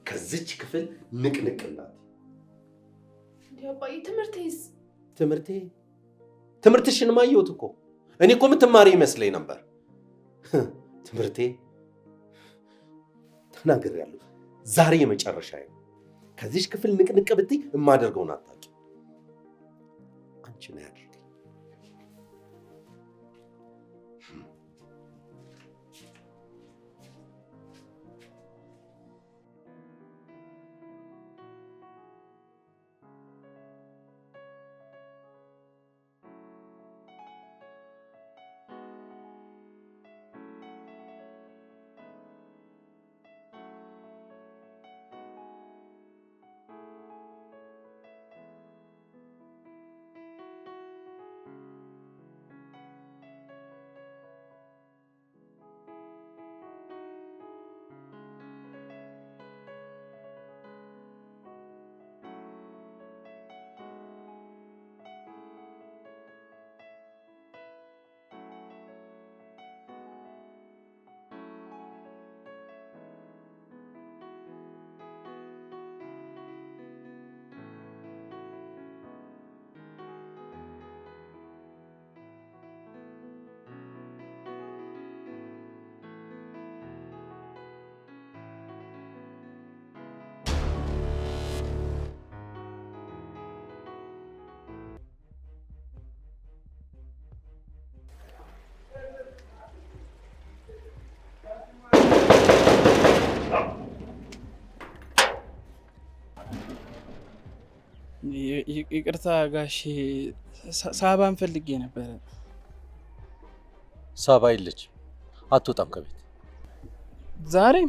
ከዚች ክፍል ንቅንቅላት። ያባይ ትምህርትሽን ማየሁት እኮ እኔ እኮ የምትማሪ ይመስለኝ ነበር። ትምህርቴ ተናግሬያለሁ። ዛሬ የመጨረሻዬ ነው። ከዚች ክፍል ንቅንቅ ብትይ የማደርገውን አታውቂም። አንቺ ነው ያድርገኝ። ይቅርታ ጋሼ፣ ሳባን ፈልጌ ነበረ። ሳባ የለች፣ አትወጣም ከቤት ዛሬም?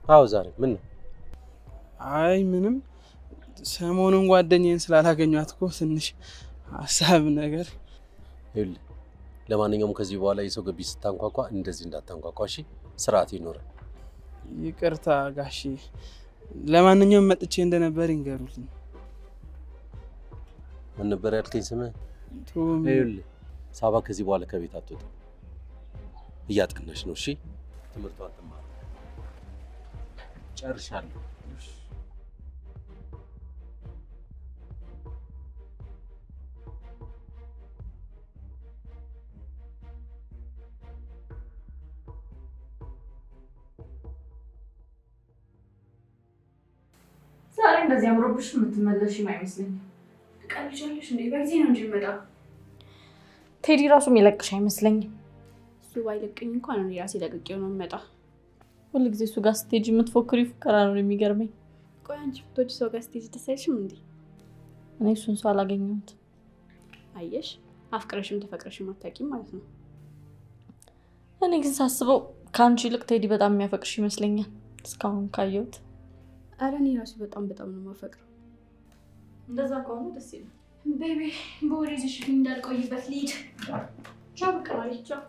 አዎ ዛሬም። ምን ነው? አይ ምንም፣ ሰሞኑን ጓደኛዬን ስላላገኘኋት እኮ ትንሽ ሀሳብ ነገር። ይኸውልህ፣ ለማንኛውም ከዚህ በኋላ የሰው ግቢ ስታንኳኳ እንደዚህ እንዳታንኳኳ እሺ? ስርዓት ይኖራል። ይቅርታ ጋሼ፣ ለማንኛውም መጥቼ እንደነበር ይንገሩልኝ። ምን ነበር ያልከኝ ስምህ? ይኸውልህ ሳባ ከዚህ በኋላ ከቤት አትወጣም። እያጠናሽ ነው እሺ? ትምህርቷን ትማር። ጨርሻለሁ። ዛሬ እንደዚህ አምሮብሽ የምትመለሽ አይመስለኝም። ቀልጃለሽ እንዴ? በዚህ ነው እንጂ መጣ። ቴዲ ራሱ የሚለቅሽ አይመስለኝም። እሱ ባይለቅኝ እንኳን እኔ ራሴ ለቅቄው ነው የምመጣ። ሁሉ ጊዜ እሱ ጋር ስትሄጂ የምትፎክሪ ፉከራ ነው የሚገርመኝ። ቆይ አንቺ ብትወጪ ሰው ጋር ስትሄጂ ደስ አይልሽም እንዴ? እኔ እሱን ሰው አላገኘሁት። አየሽ፣ አፍቅረሽም ተፈቅረሽም አታውቂም ማለት ነው። እኔ ግን ሳስበው ከአንቺ ይልቅ ቴዲ በጣም የሚያፈቅርሽ ይመስለኛል እስካሁን ካየሁት። አረ እኔ ራሱ በጣም ነው የማፈቅረው። እንደዛ ከሆነ ደስ ይላል። ቤቢ በወሬ ይዘሽ እንዳልቆይበት ልሂድ። ቻው በቃ ማለት ቻው።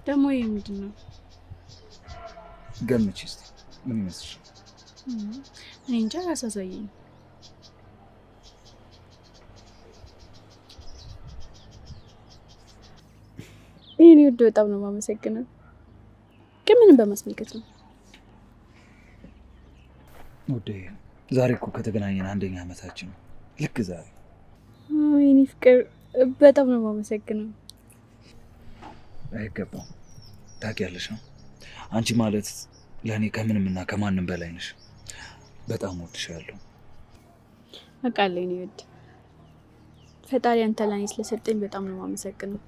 ደግሞ ይሄ ምንድን ነው? ገምቺ እስቲ ምን ይመስልሻል? እኔ እንጃ አሳሳየኝ። ይሄን ውድ በጣም ነው የማመሰግነው። ግን ምንም በማስመልከት ነው? ውዴ ዛሬ እኮ ከተገናኘን 1ኛ ዓመታችን ነው። ልክ ዛሬ። የኔ ፍቅር በጣም ነው የማመሰግነው። አይገባም። ታውቂያለሽ ነው አንቺ ማለት ለእኔ ከምንምና ከማንም በላይ ነሽ። በጣም ወድሻለሁ። አውቃለሁ የኔ ውድ። ፈጣሪ አንተ ለእኔ ስለሰጠኝ በጣም ነው የማመሰግነው።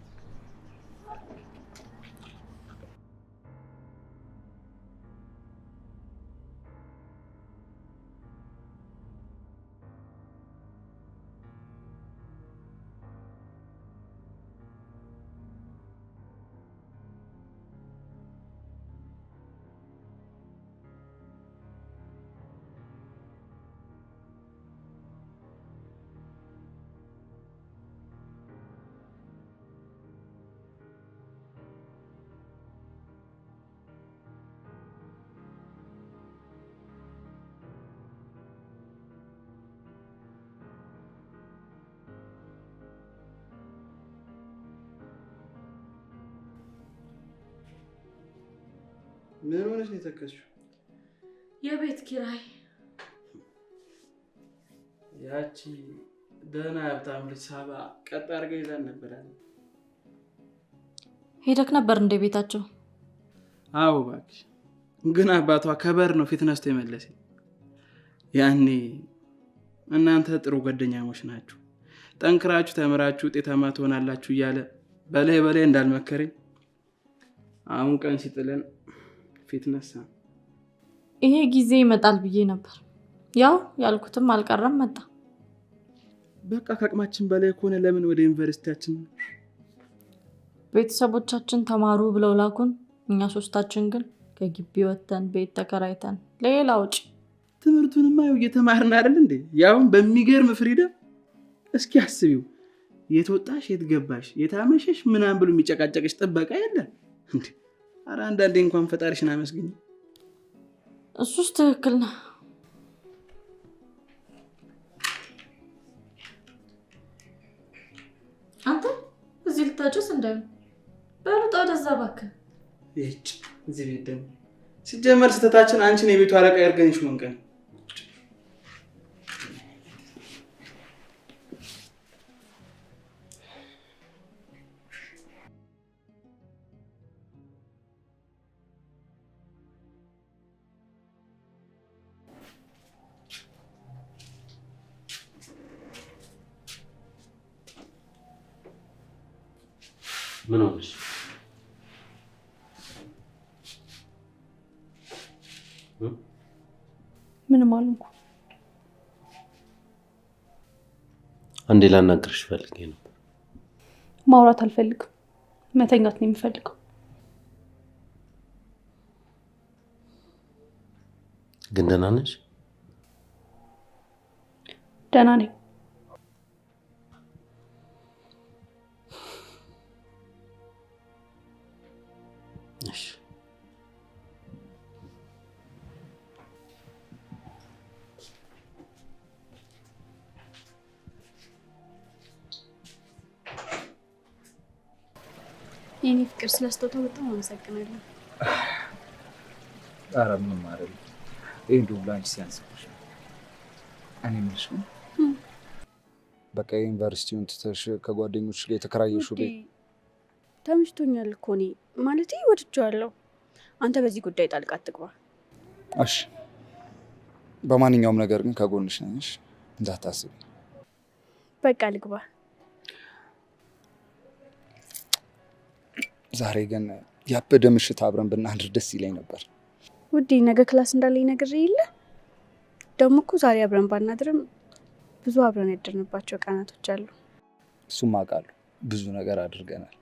ምን ሆነሽ ነው የተከስሽው? የቤት ኪራይ። ያቺ ደህና ሀብታም ልጅ ሳባ ቀጥ አድርጋ ይዛን ነበር። ሄደክ ነበር እንደ ቤታቸው? አዎ እባክሽ። ግን አባቷ ከበር ነው ፊት ነስቶ የመለሰኝ። ያኔ እናንተ ጥሩ ጓደኛሞች ናችሁ፣ ጠንክራችሁ ተምራችሁ ውጤታማ ትሆናላችሁ እያለ በላይ እንዳልመከረኝ አሁን ቀን ሲጥለን ፊት ነሳ። ይሄ ጊዜ ይመጣል ብዬ ነበር። ያው ያልኩትም አልቀረም መጣ። በቃ ከአቅማችን በላይ ከሆነ ለምን ወደ ዩኒቨርሲቲያችን? ቤተሰቦቻችን ተማሩ ብለው ላኩን። እኛ ሶስታችን ግን ከግቢ ወጥተን ቤት ተከራይተን ሌላ ውጭ። ትምህርቱንማ ያው እየተማርን አይደል እንዴ? ያውን በሚገርም ፍሪደም። እስኪ አስቢው፣ የት ወጣሽ፣ የት ገባሽ፣ የት አመሸሽ ምናምን ብሎ የሚጨቃጨቅሽ ጥበቃ የለ እንዴ? ኧረ አንዳንዴ እንኳን ፈጣሪሽን አመስግኝ። እሱስ ትክክል ነው። አንተ እዚህ ልታጨስ እንዳይሆን በሉጣ ወደዛ እባክህ። ይህች እዚህ ቤት ደግሞ ሲጀመር ስህተታችን አንቺን የቤቱ አለቃ ያርገንሽ መንቀን። ምን ሆነሽ? ምንም አልኩ። አንዴ ላናግርሽ ፈልጌ ነበር። ማውራት አልፈልግም፣ መተኛት ነው የምፈልገው። ግን ደህና ነሽ? ደህና ነኝ። እሺ። የኔ ፍቅር ስለስጦታው በጣም አመሰግናለሁ። ኧረ ምንም አይደለም። ይሄ እንደውም ላንቺ ሲያንስብሽ። እኔ የምልሽ ነው በቃ ዩኒቨርሲቲውን ትተሽ ከጓደኞች ጋር የተከራየሽው ቤት ተመችቶኛል እኮ እኔ ማለቴ ወድጄዋለሁ። አንተ በዚህ ጉዳይ ጣልቃ አትግባ። እሺ፣ በማንኛውም ነገር ግን ከጎንሽ ነኝ፣ እንዳታስቢ። በቃ ልግባ። ዛሬ ግን ያበደ ምሽት አብረን ብናድር ደስ ይለኝ ነበር። ውዴ ነገ ክላስ እንዳለኝ ነገር የለ። ደግሞ እኮ ዛሬ አብረን ባናድርም ብዙ አብረን ያደርንባቸው ቀናቶች አሉ። እሱም አውቃለሁ፣ ብዙ ነገር አድርገናል።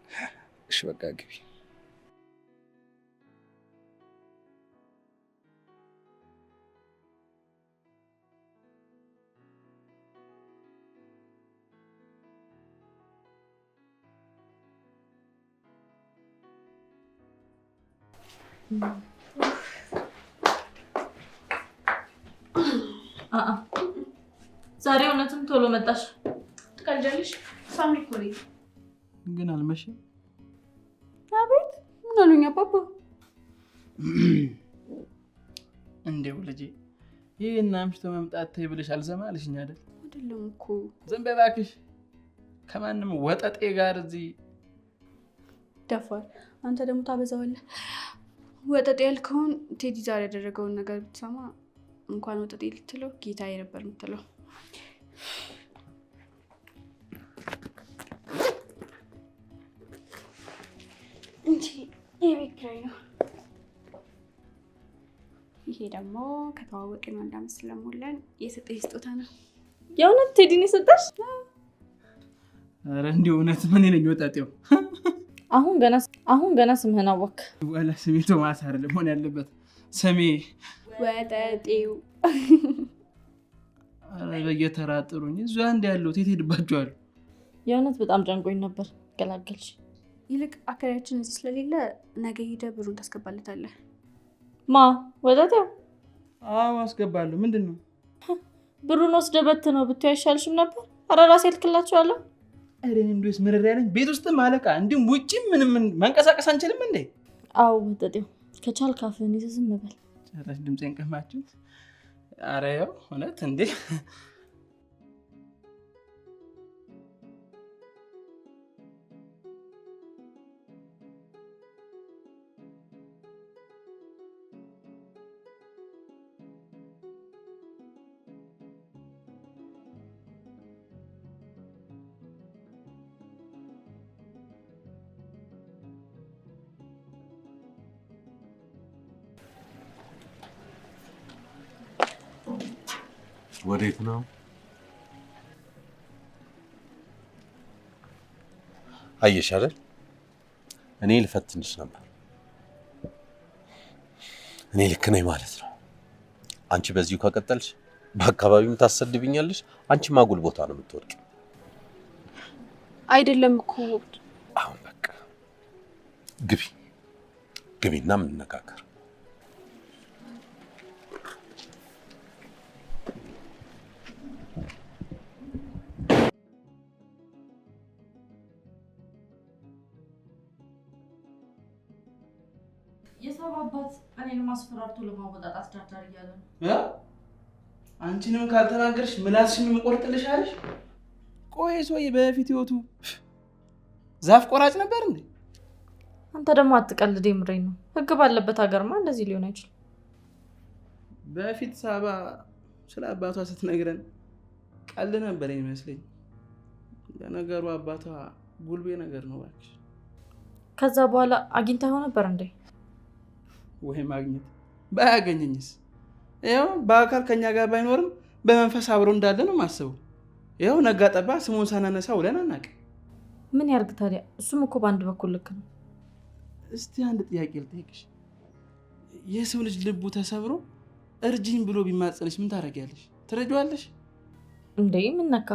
እሺ በቃ ግቢ። ዛሬ እውነትም ቶሎ መጣሽ። ትቀልጃለሽ? ሳሚ እኮ ነኝ። ግን አልመሸም። አቤት ምን አሉኝ አባባ? እንደው ልጄ ይሄን አምሽቶ መምጣት ተይ ብለሽ አልሰማልሽኝ አይደል? አይደለም እኮ ዝም በይ እባክሽ። ከማንም ወጠጤ ጋር እዚህ ደፋር። አንተ ደግሞ ታበዛዋለህ። ወጠጤ ያልከውን ቴዲ ዛሬ ያደረገውን ነገር ብትሰማ እንኳን ወጠጤ ልትለው ጌታዬ ነበር የምትለው። እንጂ የቤት ኪራይ ነው። ይሄ ደግሞ ከተዋወቅን አንድ ዓመት ስለሞላን የሰጠኝ ስጦታ ነው። የእውነት ቴዲን የሰጠሽ? ኧረ እንደው እውነት ምን ነኝ ወጣጤው? አሁን ገና ስምህን አወክ። ወላ ስሜ ቶማስ አይደለም ሆነ ያለበት ስሜ ወጠጤው። ኧረ በየተራጥሩኝ እዛ እንደ ያለው የት ሄድባቸዋል? የእውነት በጣም ጨንቆኝ ነበር። ገላገልሽ። ይልቅ አከራያችን እዚህ ስለሌለ ነገ ሄደህ ብሩን ታስገባለታለህ። ማ ወጠጤው? አዎ አስገባለሁ። ምንድን ነው? ብሩን ወስደህ በትነው ብትይ አይሻልሽም ነበር? ኧረ ራሴ እልክላቸዋለሁ። ኧረ እንደውስ ምርር ያለኝ ቤት ውስጥ ማለቃ እንዲሁም ውጪ ምንም መንቀሳቀስ አንችልም እንዴ? አዎ ወጠጤው ከቻልክ አፍህን ይዘህ ዝም በል። ጭራሽ ድምፄን ቀማችሁት። ኧረ ያው እውነት እንዴ ወዴት ነው? አየሽ አይደል? እኔ ልፈትንሽ ነበር። እኔ ልክ ነኝ ማለት ነው። አንቺ በዚሁ ከቀጠልሽ በአካባቢውም ታሰድብኛለሽ። አንቺ ማጉል ቦታ ነው የምትወርቂው። አይደለም እኮ አሁን በቃ ግቢና እንነጋገር። የሰው አባት እኔን ማስፈራርቶ ለማወጣጣት ዳርዳር እያለ ነው። አንቺንም ካልተናገርሽ ምላስሽን መቆርጥልሽ አለሽ። ቆይ ሰውዬ በፊት ህይወቱ ዛፍ ቆራጭ ነበር እንዴ? አንተ ደግሞ አትቀልድ። የምሬን ነው። ህግ ባለበት ሀገርማ እንደዚህ ሊሆን አይችልም። በፊት ሳባ ስለ አባቷ ስትነግረን ቀልድ ነበር ይመስለኝ። ለነገሩ አባቷ ጉልቤ ነገር ነው እባክሽ። ከዛ በኋላ አግኝታው ነበር እንዴ? ወይ ማግኘት ባያገኘኝስ? ይኸው በአካል ከኛ ጋር ባይኖርም በመንፈስ አብሮ እንዳለ ነው ማስበው። ይኸው ነጋ ጠባ ስሙን ሳናነሳ ውለን አናውቅም። ምን ያርግ ታዲያ? እሱም እኮ በአንድ በኩል ልክ ነው። እስቲ አንድ ጥያቄ ልጠይቅሽ። የሰው ልጅ ልቡ ተሰብሮ እርጅኝ ብሎ ቢማጸንሽ ምን ታደርጊያለሽ? ትረጂዋለሽ እንዴ? ምን ነካ?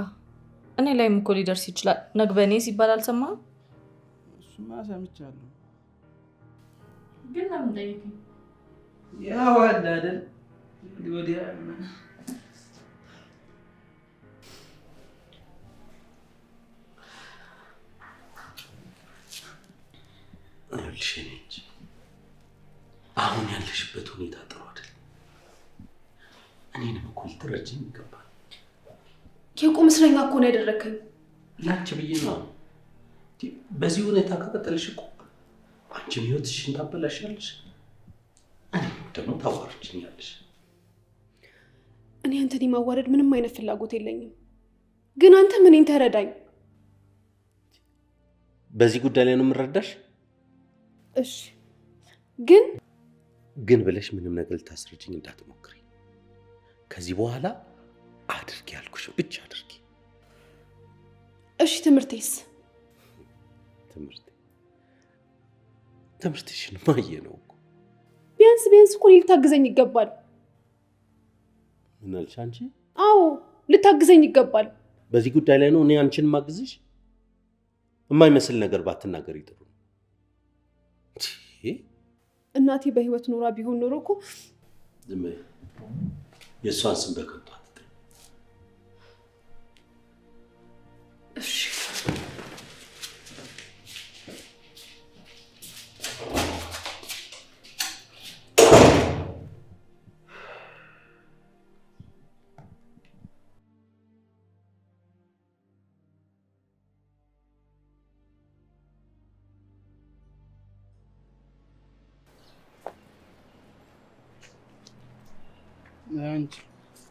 እኔ ላይም እኮ ሊደርስ ይችላል። ነግበኔ ሲባል አልሰማህም? እሱማ ሰምቻለሁ። ግን ለምን ጠየቀኝ? ያው አለ አይደል ወዲያ ልሽኔች አሁን ያለሽበት ሁኔታ ጥሩ አይደል? እኔንም እኮ ልትረጂኝ ይገባል። የቁም እስረኛ እኮ ነው ያደረከኝ። ላንቺ ብዬ ነው። በዚህ ሁኔታ ከቀጠልሽ እኮ አንቺም ህይወትሽን ታበላሻለሽ፣ እኔም ደግሞ ታዋርጅኛለሽ። እኔ አንተን የማዋረድ ምንም አይነት ፍላጎት የለኝም፣ ግን አንተ ምንን ተረዳኝ። በዚህ ጉዳይ ላይ ነው የምረዳሽ። እሺ ግን ብለሽ ምንም ነገር ልታስረጅኝ እንዳትሞክሪ። ከዚህ በኋላ አድርጊ ያልኩሽ ብቻ አድርጊ። እሺ ትምህርቴስ? ትምህርትሽን ማየ ነው እኮ። ቢያንስ እኮ ልታግዘኝ ይገባል። ምን አልሽ አንቺ? አዎ ልታግዘኝ ይገባል። በዚህ ጉዳይ ላይ ነው እኔ አንቺን ማግዝሽ? የማይመስል ነገር ባትናገሪ ጥሩ። እናቴ በህይወት ኖራ ቢሆን ኖሮ እኮ ዝም በይ። የእሷን ስም በከንቱ አትጥሪ። እሺ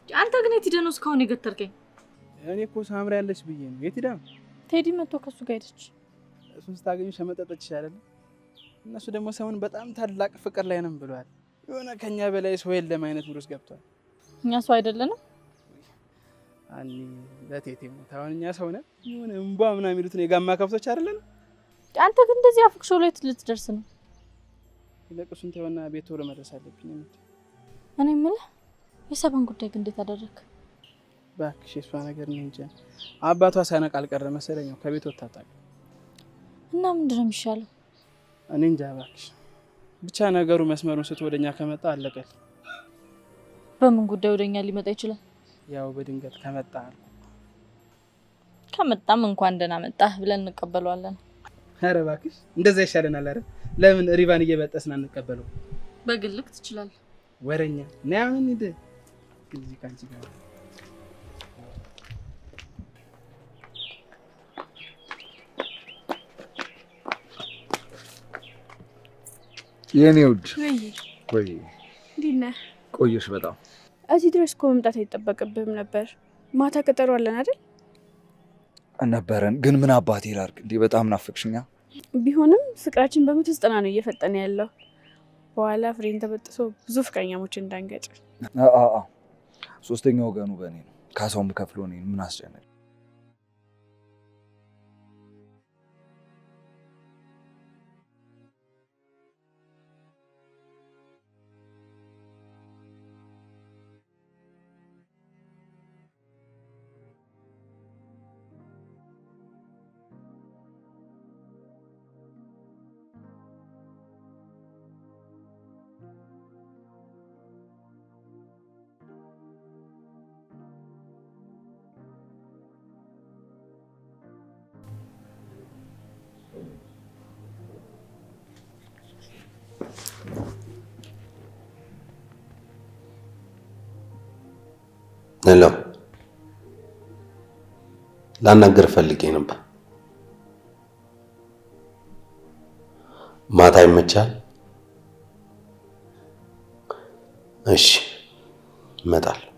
አንተ ግን የት ሄደህ ነው እስካሁን የገተርከኝ? እኔ እኮ ሳምራ ያለች ብዬ ነው። የት ሄዳ? ቴዲ መጥቶ ከሱ ጋር ሄደች። እሱን ስታገኙ ሸመጠጠች ይሻላል። እነሱ ደግሞ ሰውን በጣም ታላቅ ፍቅር ላይ ነን ብለዋል። የሆነ ከኛ በላይ ሰው የለም አይነት ብሩስ ገብቷል። እኛ ሰው አይደለንም? አኒ ለቴቴ ሞት አሁን እኛ ሰው ነን? የሆነ እንቧ ምናምን የሚሉት ነው የጋማ ከብቶች አይደለን? አንተ ግን እንደዚህ አፍክሾ ላይ ልትደርስ ነው? ለቅሱን ተወና ቤት ቶሎ መድረስ አለብኝ። እኔ የምልህ የሰባን ጉዳይ ግን እንዴት አደረክ? እባክሽ የእሷ ነገር ነው እንጂ አባቷ ሳይነቅ አልቀረ መሰለኝ ከቤት ወጣጣ። እና ምንድን ነው የሚሻለው? እኔ እንጃ እባክሽ። ብቻ ነገሩ መስመሩን ስቶ ወደኛ ከመጣ አለቀል። በምን ጉዳይ ወደኛ ሊመጣ ይችላል? ያው በድንገት ከመጣ ከመጣም እንኳን ደህና መጣህ ብለን እንቀበለዋለን። ኧረ እባክሽ እንደዛ ይሻለናል። ኧረ ለምን ሪባን እየበጠስን አንቀበለው? በግልክ ትችላለህ። ወረኛ ነይ አሁን ሂድ እዚህ ካንቺ ጋር የኔ ውድ ወይ እንዴት ነህ? ቆየሽ በጣም። እዚህ ድረስ እኮ መምጣት አይጠበቅብህም ነበር። ማታ ቀጠሮ አለን አይደል? ነበረን፣ ግን ምን አባቴ ላድርግ እንዴ? በጣም ናፍቅሽኛ። ቢሆንም ፍቅራችን በ190 ነው እየፈጠነ ያለው። በኋላ ፍሬን ተበጥሶ ብዙ ፍቅረኛሞች እንዳንገጭ። ሶስተኛ ወገኑ በእኔ ነው። ካሳውን ብከፍለው እኔን ምን አስጨነቀኝ? ሄሎ፣ ላናግር ፈልጌ ነበር። ማታ ይመቻል? እሺ፣ እመጣለሁ።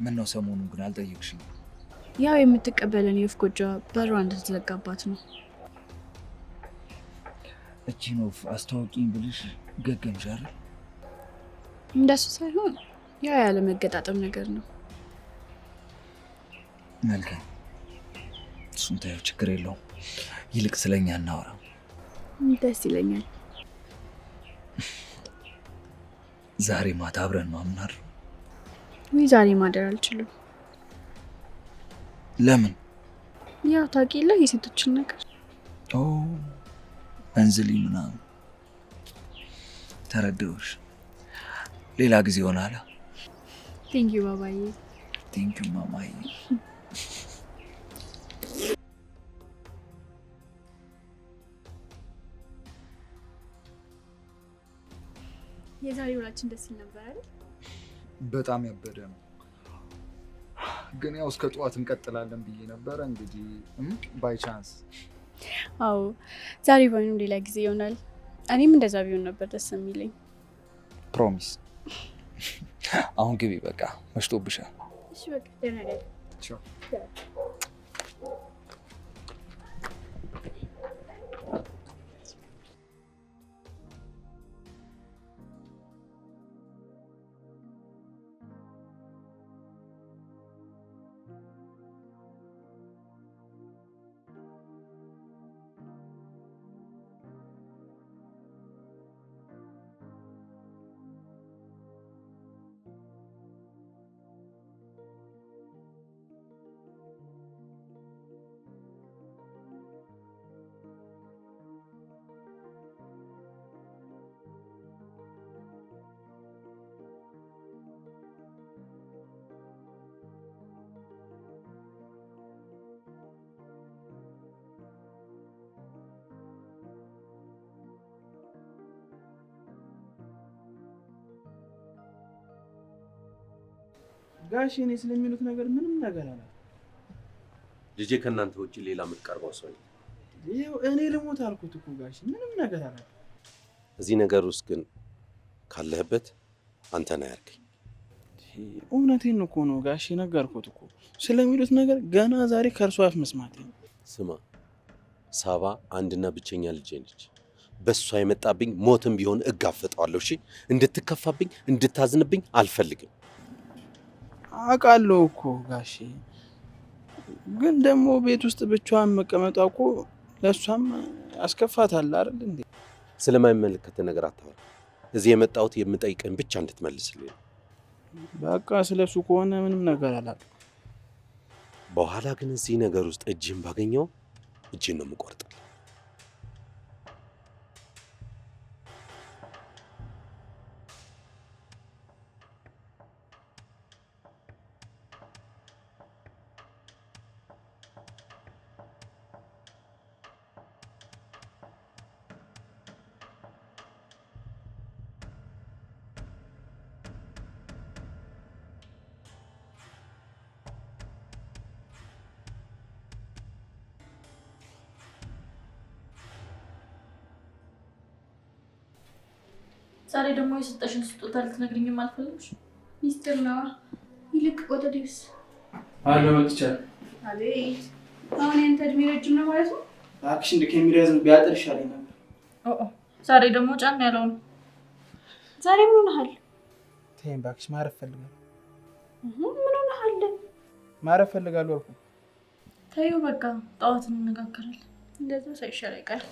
ምን ነው ሰሞኑን ግን አልጠየቅሽኝ? ያው የምትቀበለን የወፍ ጎጆ በሯ እንድትዘጋባት ነው። እቺን ወፍ አስተዋውቂኝ ብልሽ ገገምሽ አይደል? እንደሱ ሳይሆን ያው ያለ መገጣጠም ነገር ነው። መልካም፣ እሱን ታየው፣ ችግር የለውም። ይልቅ ስለኛ እናወራ። ደስ ይለኛል። ዛሬ ማታ አብረን ነው አምናር። ዛሬ ማደር አልችልም። ለምን? ያው ታውቂያለሽ የሴቶችን ነገር። እንዝሊ ምናምን ተረዳሁሽ። ሌላ ጊዜ ሆናላ። ቴንክ ዩ ባባዬ። ቴንክ ዩ ማማዬ። የዛሬ ውላችን ደስ ይል ነበር አይደል? በጣም ያበደ ነው። ግን ያው እስከ ጠዋት እንቀጥላለን ብዬ ነበረ። እንግዲህ ባይ ቻንስ። አዎ ዛሬ ባይሆንም ሌላ ጊዜ ይሆናል። እኔም እንደዛ ቢሆን ነበር ደስ የሚለኝ። ፕሮሚስ። አሁን ግቢ በቃ መሽቶብሻል። እሺ በቃ ደህና ነኝ። ቻው። ጋሽ እኔ ስለሚሉት ነገር ምንም ነገር አላ ልጄ ከእናንተ ውጪ ሌላ የምትቀርበው ሰው የለም። ይኸው እኔ ልሞት አልኩት እኮ ጋሽ ምንም ነገር አላ። እዚህ ነገር ውስጥ ግን ካለህበት አንተ ነህ ያልከኝ። እውነቴን እኮ ነው ጋሽ ነገርኩት እኮ ስለሚሉት ነገር ገና ዛሬ ከእርሱ አፍ መስማት ነው። ስማ ሳባ አንድና ብቸኛ ልጄ ነች። በሷ የመጣብኝ ሞትም ቢሆን እጋፈጠዋለሁ። እሺ እንድትከፋብኝ እንድታዝንብኝ አልፈልግም። አውቃለሁ እኮ ጋሽ፣ ግን ደግሞ ቤት ውስጥ ብቻዋን መቀመጧ እኮ ለእሷም ያስከፋታል አይደል እንዴ? ስለማይመለከት ነገር አታወራ። እዚህ የመጣሁት የምጠይቅህን ብቻ እንድትመልስልኝ ነው። በቃ ስለሱ ከሆነ ምንም ነገር አላውቅም። በኋላ ግን እዚህ ነገር ውስጥ እጅህን ባገኘው እጅህን ነው የምቆርጥልህ። ዛሬ ደግሞ የሰጠሽን ስጦታ ልትነግሪኝም አልፈለግሽ? ሚስጥር ነው። ይልቅ ወደ ዲብስ አለ መጥቻለሁ። አቤት። አሁን ያንተ እድሜ ረጅም ነው ማለት ነው? እባክሽ እንደ ከሚረዝም ቢያጥር ይሻለኝ ነበር። ዛሬ ደግሞ ጫን ያለው ነው። ዛሬ ምን ሆነሃል? ተይኝ እባክሽ፣ ማረፍ ፈልጋለሁ። ምን ሆነሃል? ማረፍ ፈልጋለሁ አልኩ። ተይው በቃ ጠዋት እንነጋገራለን። እንደዛ ሳይሻል አይቀር።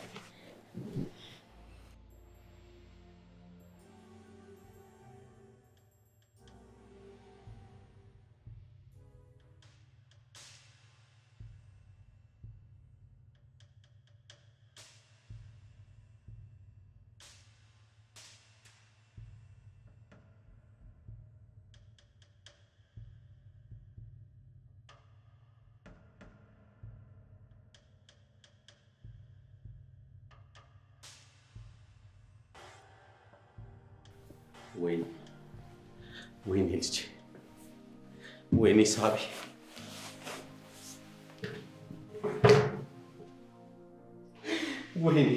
ወይኔ ልጄ፣ ወይኔ ሳቢ፣ ወይኔ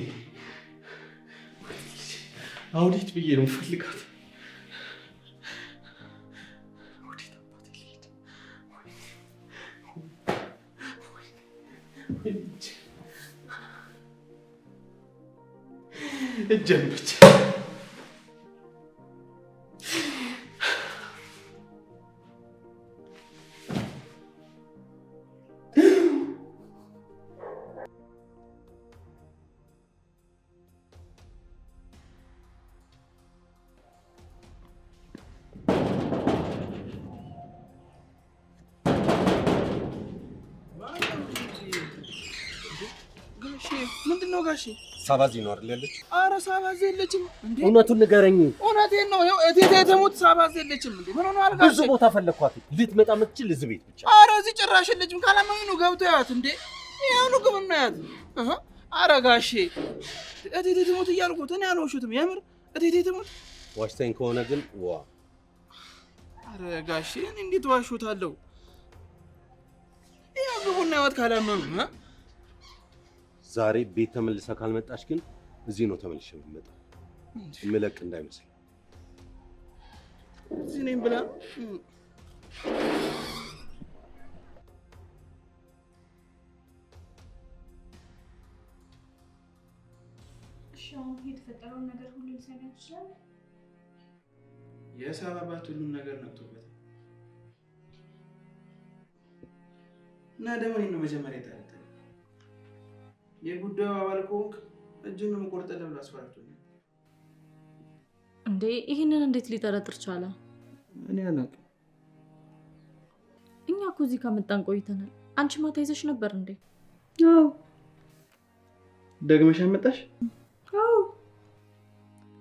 አውዴት ብዬ ነው የምፈልጋት። ወዴት አባቴ ልሄድ? እጄን ብቻ ነው ጋሼ? ሳባ እዚህ ነው አይደል ያለች? ኧረ ሳባ እዚህ የለችም እንዴ። እውነቱን ንገረኝ። እውነቴን ነው። ይኸው እቴቴ ትሙት ሳባ እዚህ የለችም እንዴ። ምን ሆነዋል ጋሼ? ብዙ ቦታ ፈለኳት። ልትመጣ የምትችል እዚህ ቤት ብቻ። ኧረ እዚህ ጭራሽ የለችም። ካላመኑ ነው ገብቶ ያት እንዴ። ይኸው ነው ግብ ነው ያት። ኧረ ጋሼ እቴቴ ትሙት እያልኩት እኔ አልዋሸሁትም። የምር እቴቴ ትሙት። ዋሽተኝ ከሆነ ግን ዋ። ኧረ ጋሼ እኔ እንዴት ዋሽሁታለሁ? ይኸው ግቡና ያወት ካላመኑ ዛሬ ቤት ተመልሳ ካልመጣሽ ግን እዚህ ነው ተመልሼ የምመጣው። ምለቅ እንዳይመስል። እዚህ ነኝ ብላ እሺ፣ አሁን የተፈጠረውን ነገር ሁሉ ሊሰማ ይችላል። የሳባ አባት ሁሉም ነገር ነቅቶበታል እና ደግሞ እኔን ነው መጀመሪያ የጠረጠረኝ። የጉዳዩ አባል ከሆንክ እጅን ነው የምቆርጥልህ ብሎ አስፈራርቶኛል። እንዴ ይህንን እንዴት ሊጠረጥር ቻለ? እኔ አላውቅም። እኛ እኮ እዚህ ከመጣን ቆይተናል። አንቺ ማታ ይዘሽ ነበር እንዴ? አዎ። ደግመሽ አመጣሽ? አዎ።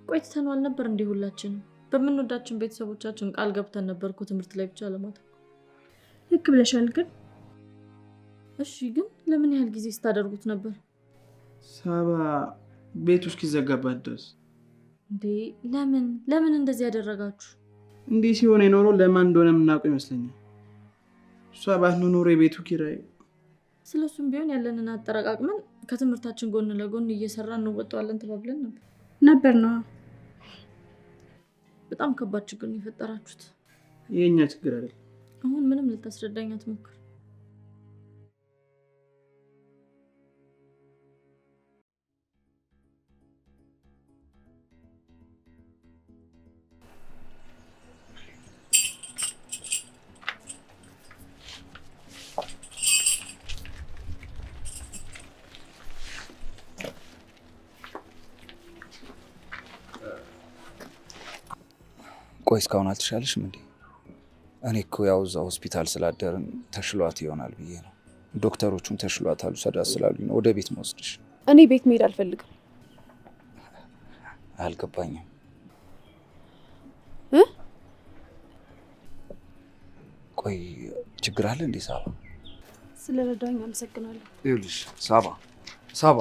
ቆይተናል ነበር እንዴ? ሁላችንም በምንወዳችን ቤተሰቦቻችን ቃል ገብተን ነበርኩ ትምህርት ላይ ብቻ ለማታ። ልክ ብለሻል። ግን እሺ፣ ግን ለምን ያህል ጊዜ ስታደርጉት ነበር? ሳባ ቤቱ እስኪዘጋባት ድረስ። እንዴ ለምን እንደዚህ ያደረጋችሁ? እንዲህ ሲሆን የኖረው ለማን እንደሆነ የምናውቀው ይመስለኛል። እሷ ባትኖር ኖሮ የቤቱ ኪራይ። ስለሱም ቢሆን ያለንን አጠረቃቅመን ከትምህርታችን ጎን ለጎን እየሰራን እንወጣዋለን ተባብለን ነበር ነው። በጣም ከባድ ችግር ነው የፈጠራችሁት። የኛ ችግር አይደል። አሁን ምንም ልታስረዳኝ አትሞክር። ቆይ እስካሁን አልተሻለሽም እንዴ? እኔ እኮ ያው እዛ ሆስፒታል ስላደርን ተሽሏት ይሆናል ብዬ ነው። ዶክተሮቹም ተሽሏታል ውሰዳት ስላሉኝ ነው ወደ ቤት መወስድሽ። እኔ ቤት መሄድ አልፈልግም። አልገባኝም። ቆይ ችግር አለ እንዴ ሳባ? ስለረዳኝ አመሰግናለሁ። ይኸውልሽ ሳባ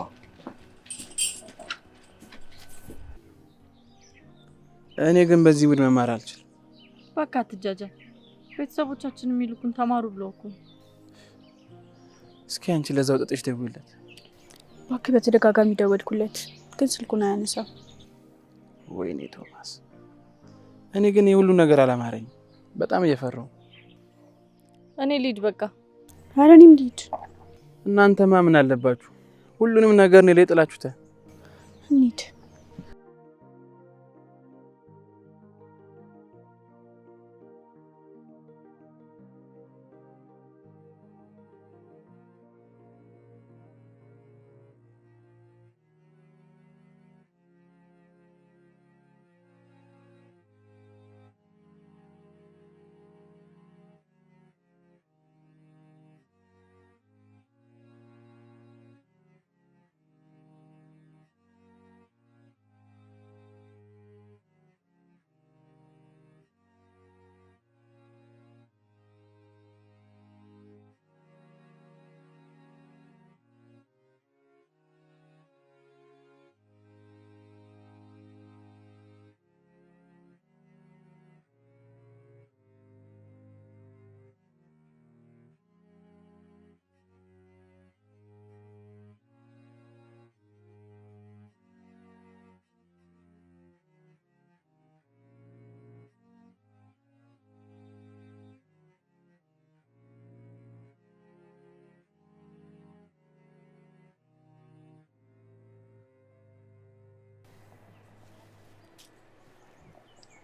እኔ ግን በዚህ ሙድ መማር አልችልም። በቃ አትጃጃል። ቤተሰቦቻችን የሚልኩን ተማሩ ብለው እኮ። እስኪ አንቺ ለዛው ጠጥሽ ደውይለት። እባክህ በተደጋጋሚ ደወልኩለት ግን ስልኩን አያነሳም። ወይኔ ቶማስ፣ እኔ ግን የሁሉ ነገር አላማረኝ። በጣም እየፈራሁ። እኔ ልሂድ በቃ። ኧረ እኔም ልሂድ። እናንተማ ምን አለባችሁ? ሁሉንም ነገር እኔ ላይ ጥላችሁታል። እንሂድ።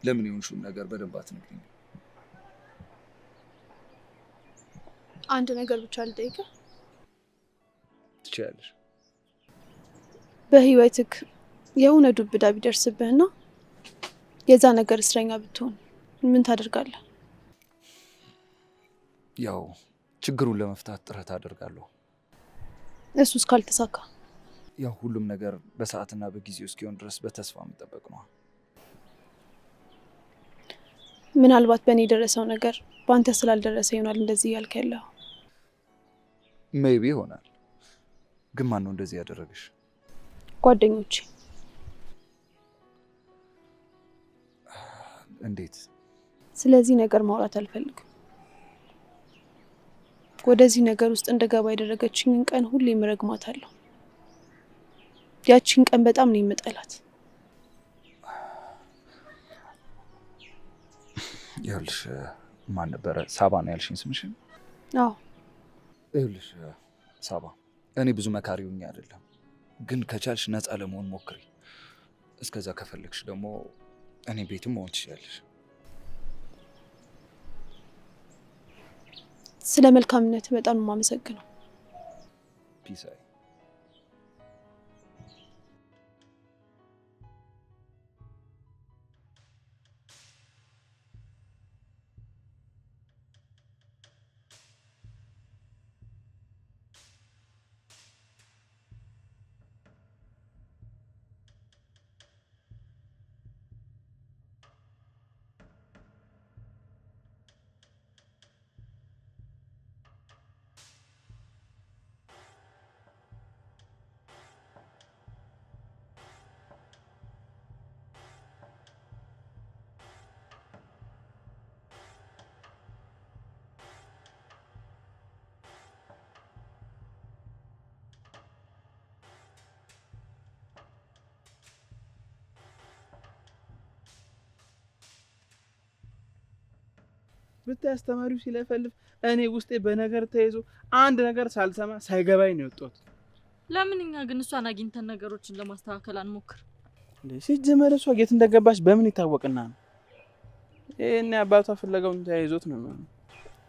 ለምን የሆንሽውን ነገር በደንብ አትነግሪኝ? አንድ ነገር ብቻ ልጠይቅህ። ትችያለሽ። በህይወትክ የሆነ ዱብዳ ቢደርስብህና የዛ ነገር እስረኛ ብትሆን ምን ታደርጋለህ? ያው ችግሩን ለመፍታት ጥረት አደርጋለሁ። እሱስ ካልተሳካ? ያው ሁሉም ነገር በሰዓትና በጊዜው እስኪሆን ድረስ በተስፋ መጠበቅ ነው። ምናልባት በእኔ የደረሰው ነገር በአንተ ስላልደረሰ ይሆናል እንደዚህ እያልክ ያለው። ሜይቢ ይሆናል። ግን ማን ነው እንደዚህ ያደረገሽ? ጓደኞቼ። እንዴት? ስለዚህ ነገር ማውራት አልፈልግም። ወደዚህ ነገር ውስጥ እንደገባ ያደረገችኝን ቀን ሁሌም እረግማታለሁ። ያቺን ቀን በጣም ነው የምጠላት። ይኸውልሽ ማን ነበረ? ሳባ ነው ያልሽኝ ስምሽን? አዎ። ይኸውልሽ ሳባ፣ እኔ ብዙ መካሪ ሆኜ አይደለም፣ ግን ከቻልሽ ነፃ ለመሆን ሞክሪ። እስከዛ ከፈለግሽ ደግሞ እኔ ቤትም መሆን ትችላለሽ። ስለ መልካምነት በጣም ነው የማመሰግነው። ፒሳይ ብታይ አስተማሪው ሲለፈልፍ እኔ ውስጤ በነገር ተይዞ አንድ ነገር ሳልሰማ ሳይገባኝ ነው የወጣሁት። ለምን እኛ ግን እሷን አግኝተን ነገሮችን ለማስተካከል አንሞክር? ሲጀመር እሷ የት እንደገባች በምን ይታወቅና ነው? ይሄን አባቷ ፍለጋውን ተያይዞት ነው ማለት።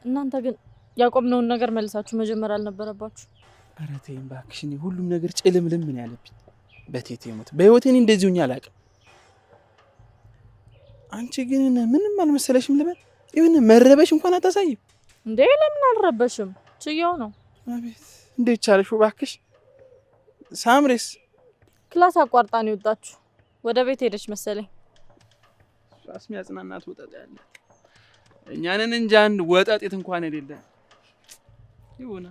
እናንተ ግን ያቆምነውን ነገር መልሳችሁ መጀመር አልነበረባችሁ? ኧረ ተይኝ እባክሽ፣ እኔ ሁሉም ነገር ጭልምልም ምን ያለብኝ በቴቴ ሞት። በህይወቴ እኔ እንደዚህ ሆኜ አላውቅም። አንቺ ግን ምንም አልመሰለሽም ልበል? ይሄን መረበሽ እንኳን አታሳይም እንዴ? ለምን አልረበሽም? ችየው ነው። አቤት እንዴት ቻልሽው እባክሽ። ሳምሬስ ክላስ አቋርጣ ነው የወጣችሁ። ወደ ቤት ሄደች መሰለኝ። ራስ የሚያጽናናት ወጣት ያለ እኛንን እንጂ አንድ ወጣጤት እንኳን የሌለ ይሁና።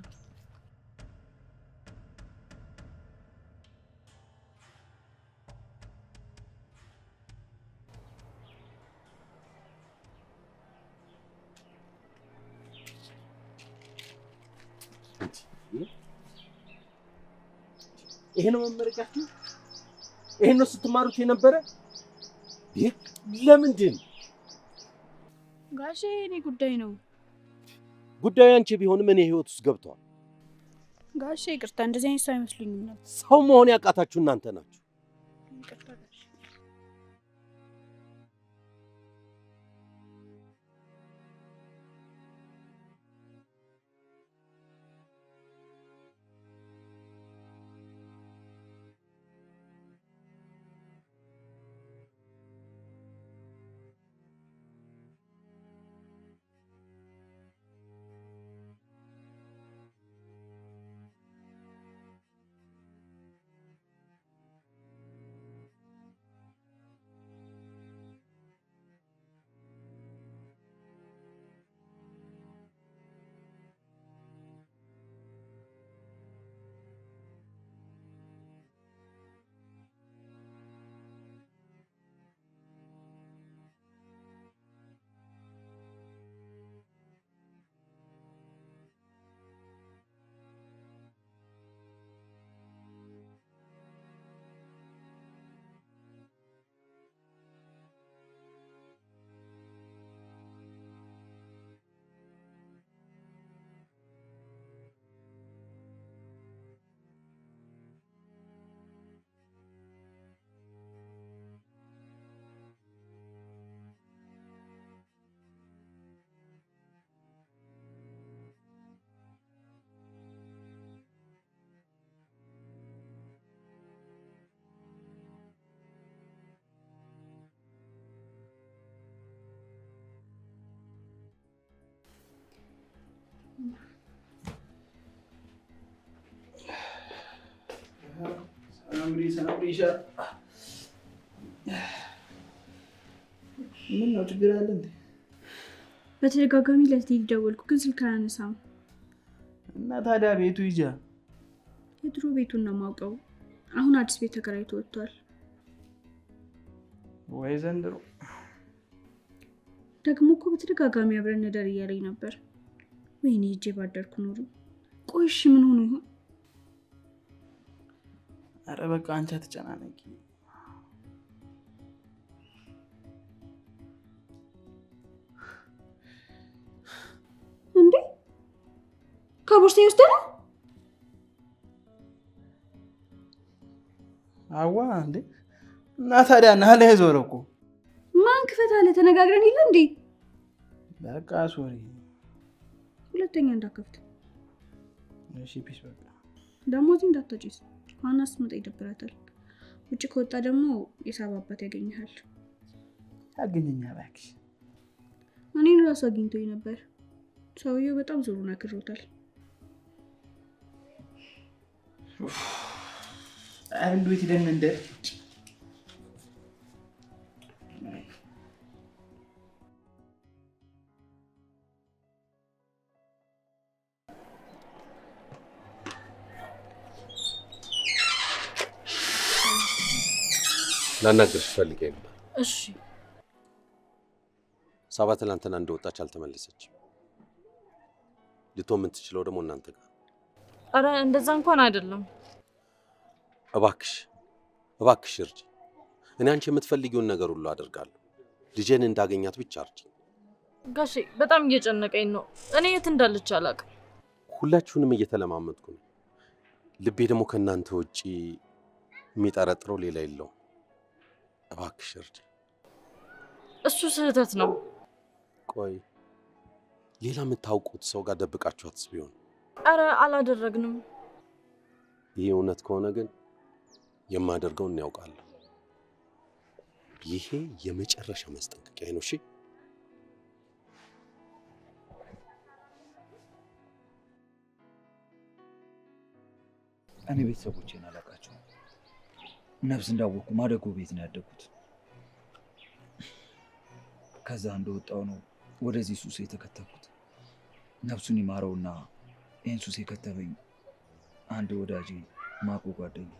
ይሄ ነው መመረቂያችሁ? ይሄ ነው ስትማሩት የነበረ? ለምንድን ጋሼ? እኔ ጉዳይ ነው። ጉዳዩ አንቺ ቢሆንም እኔ ህይወት ውስጥ ገብቷል። ጋሼ ይቅርታ፣ እንደዚህ አይነት ሰው አይመስሉኝም ነበር። ሰው መሆን ያቃታችሁ እናንተ ናችሁ። ይቅርታ ጋሼ። ሳምሪሻ ምን ነው ችግር አለ እንዴ? በተደጋጋሚ ለቴዲ ደወልኩ፣ ግን ስልክ አያነሳም። እና ታዲያ ቤቱ ይጃ የድሮ ቤቱን ነው የማውቀው። አሁን አዲስ ቤት ተከራይቶ ወጥቷል። ወይ ዘንድሮ ደግሞ እኮ በተደጋጋሚ አብረን እንደር እያለኝ ነበር። ወይኔ ሂጄ ባደርኩ ኖሮ። ቆይ እሺ ምን ሆኖ ይሆን? አረ በቃ አንቺ አትጨናነቂ። እንዴ ከቦርሳዬ ወስደህ ነው? አዋ እንዴ እና ታዲያ ናለ ዞረ እኮ ማን ክፈት አለ? ተነጋግረን የለ እንዴ? በቃ ሶሪ። ሁለተኛ እንዳከፍት። እሺ ፒስ። በቃ ደግሞ እዚህ እንዳትጨስ። ዋና ስትመጣ ይደብራታል። ውጭ ከወጣ ደግሞ የሳባባት ያገኘሃል። ያገኘኛል እባክሽ። እኔን ራሱ አግኝቶኝ ነበር። ሰውየው በጣም ዞሩን አክሮታል። አንዱ ይትደን እንደ ላናግርሽ ፈልጌ ነበር። እሺ። ሳባ ትናንትና እንደወጣች አልተመለሰችም። ልትሆን የምትችለው ደግሞ እናንተ ጋር። አረ እንደዛ እንኳን አይደለም። እባክሽ እባክሽ እርጂ። እኔ አንቺ የምትፈልጊውን ነገር ሁሉ አደርጋለሁ። ልጄን እንዳገኛት ብቻ እርጂ። ጋሼ በጣም እየጨነቀኝ ነው። እኔ የት እንዳለች አላውቅም። ሁላችሁንም እየተለማመጥኩ ነው። ልቤ ደግሞ ከእናንተ ውጪ የሚጠረጥረው ሌላ የለውም። እባክሽ እርጂ። እሱ ስህተት ነው። ቆይ ሌላ የምታውቁት ሰው ጋር ደብቃችኋትስ ቢሆን? አረ አላደረግንም። ይሄ እውነት ከሆነ ግን የማደርገውን ያውቃለሁ። ይሄ የመጨረሻ ማስጠንቀቂያ ነው። እሺ እኔ ቤተሰቦቼን አላውቃቸውም። ነፍስ እንዳወቅኩ ማደጎ ቤት ነው ያደጉት። ከዛ እንደወጣው ነው ወደዚህ ሱስ የተከተኩት። ነፍሱን ይማረውና ይህን ሱስ የከተበኝ አንድ ወዳጄ ማቆ ጓደኛ።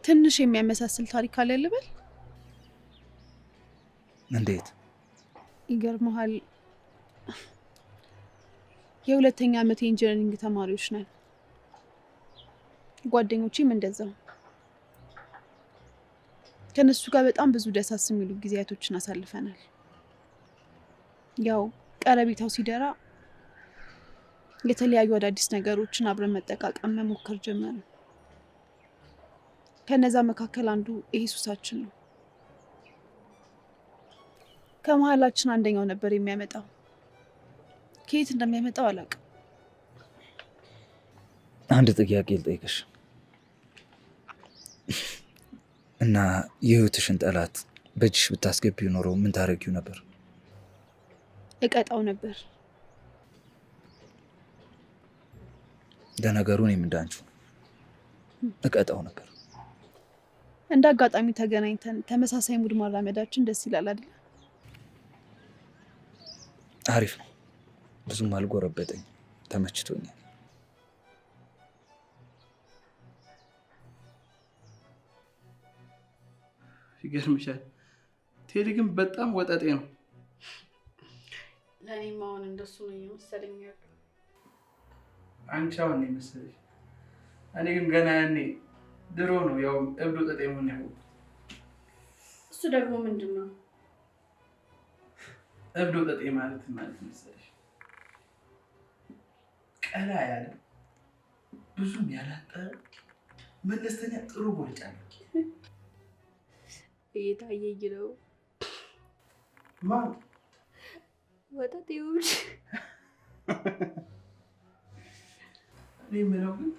ትንሽ የሚያመሳስል ታሪክ አለ ልበል? እንዴት? ይገርመሃል፣ የሁለተኛ ዓመት የኢንጂነሪንግ ተማሪዎች ነን። ጓደኞቼም እንደዛው። ከነሱ ጋር በጣም ብዙ ደሳስ የሚሉ ጊዜያቶችን አሳልፈናል። ያው ቀረቤታው ሲደራ የተለያዩ አዳዲስ ነገሮችን አብረን መጠቃቀም መሞከር ጀመርን። ከነዛ መካከል አንዱ ይሄ ሱሳችን ነው። ከመሀላችን አንደኛው ነበር የሚያመጣው። ከየት እንደሚያመጣው አላውቅም። አንድ ጥያቄ ልጠይቅሽ እና የህይወትሽን ጠላት በእጅሽ ብታስገቢው ኖሮ ምን ታረጊው ነበር? እቀጣው ነበር። ለነገሩ እኔም እንዳንቺው እቀጣው ነበር። እንደ አጋጣሚ ተገናኝተን ተመሳሳይ ሙድ ማራመዳችን ደስ ይላል አይደል? አሪፍ ነው። ብዙም አልጎረበጠኝ፣ ተመችቶኛል። ይገርምሻል፣ ቴዲ ግን በጣም ወጠጤ ነው። ለእኔም አሁን እንደሱ ነው የመሰለኝ። አንቺ አሁን ነው የመሰለሽ። እኔ ግን ገና ያኔ ድሮ ነው ያው እብድ ወጠጤ መሆን ያለው። እሱ ደግሞ ምንድን ነው? እብድ ወጠጤ ማለት መሰለሽ ቀላ ያለ ብዙም ያላጠረ መለስተኛ ጥሩ ቦርጫ ነው። እየታየኝ ነው። ማን ወጠጤዎች? እኔ የምለው ግን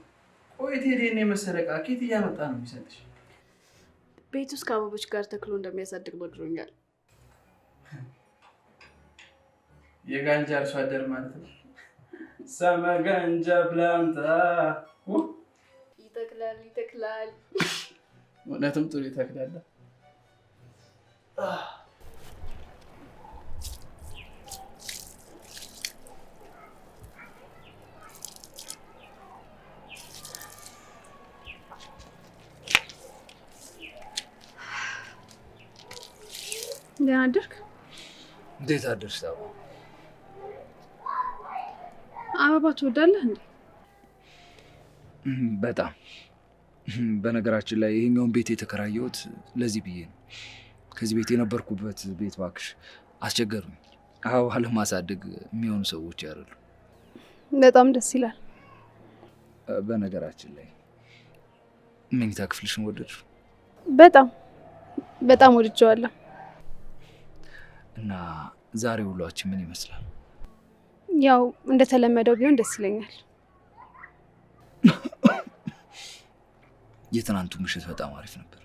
ቆይ ቴዲ እኔ መሰለ ዕቃ ከየት እያመጣ ነው የሚሰጥሽ? ቤት ውስጥ ከአበቦች ጋር ተክሎ እንደሚያሳድግ ነግሮኛል። የጋንጃ አርሶ አደር ማለት ነው። ሰመ ጋንጃ ብላንታ ይተክላል። እውነትም ጥሩ ይተክላል። ደህና አደርክ? እንዴት አደርሽ? አበባ ትወዳለህ እንዴ? በጣም። በነገራችን ላይ ይሄኛውን ቤት የተከራየሁት ለዚህ ብዬ ነው። ከዚህ ቤት የነበርኩበት ቤት እባክሽ አስቸገሩኝ። አበባ ለማሳደግ የሚሆኑ ሰዎች ያደሉ። በጣም ደስ ይላል። በነገራችን ላይ መኝታ ክፍልሽን ወደድሽው? በጣም በጣም ወድጀዋለሁ። እና ዛሬ ውሏችን ምን ይመስላል? ያው እንደተለመደው ቢሆን ደስ ይለኛል። የትናንቱ ምሽት በጣም አሪፍ ነበር።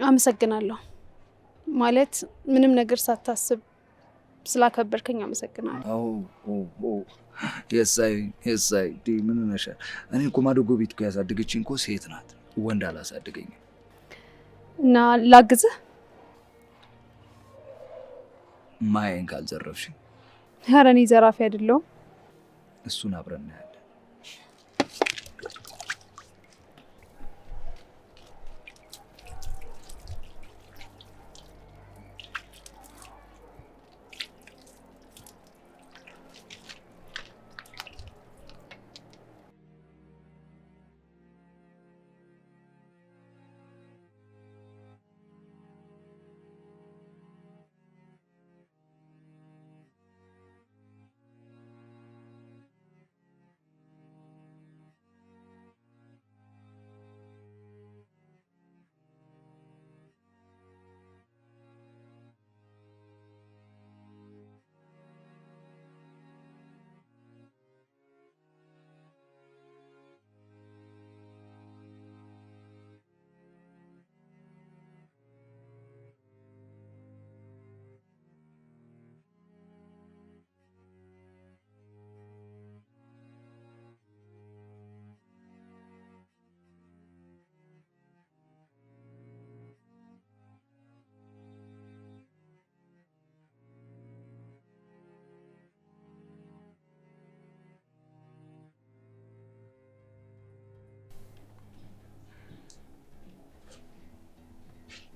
አመሰግናለሁ። ማለት ምንም ነገር ሳታስብ ስላከበርከኝ አመሰግናለሁ። የሳይ ምን ነሻል? እኔ እኮ ማደጎ ቤት እኮ ያሳደገችኝ እኮ ሴት ናት፣ ወንድ አላሳደገኝም። እና ላግዝህ? ማየን ካልዘረፍሽኝ። ኧረ እኔ ዘራፊ አይደለሁም። እሱን አብረን እናያለን።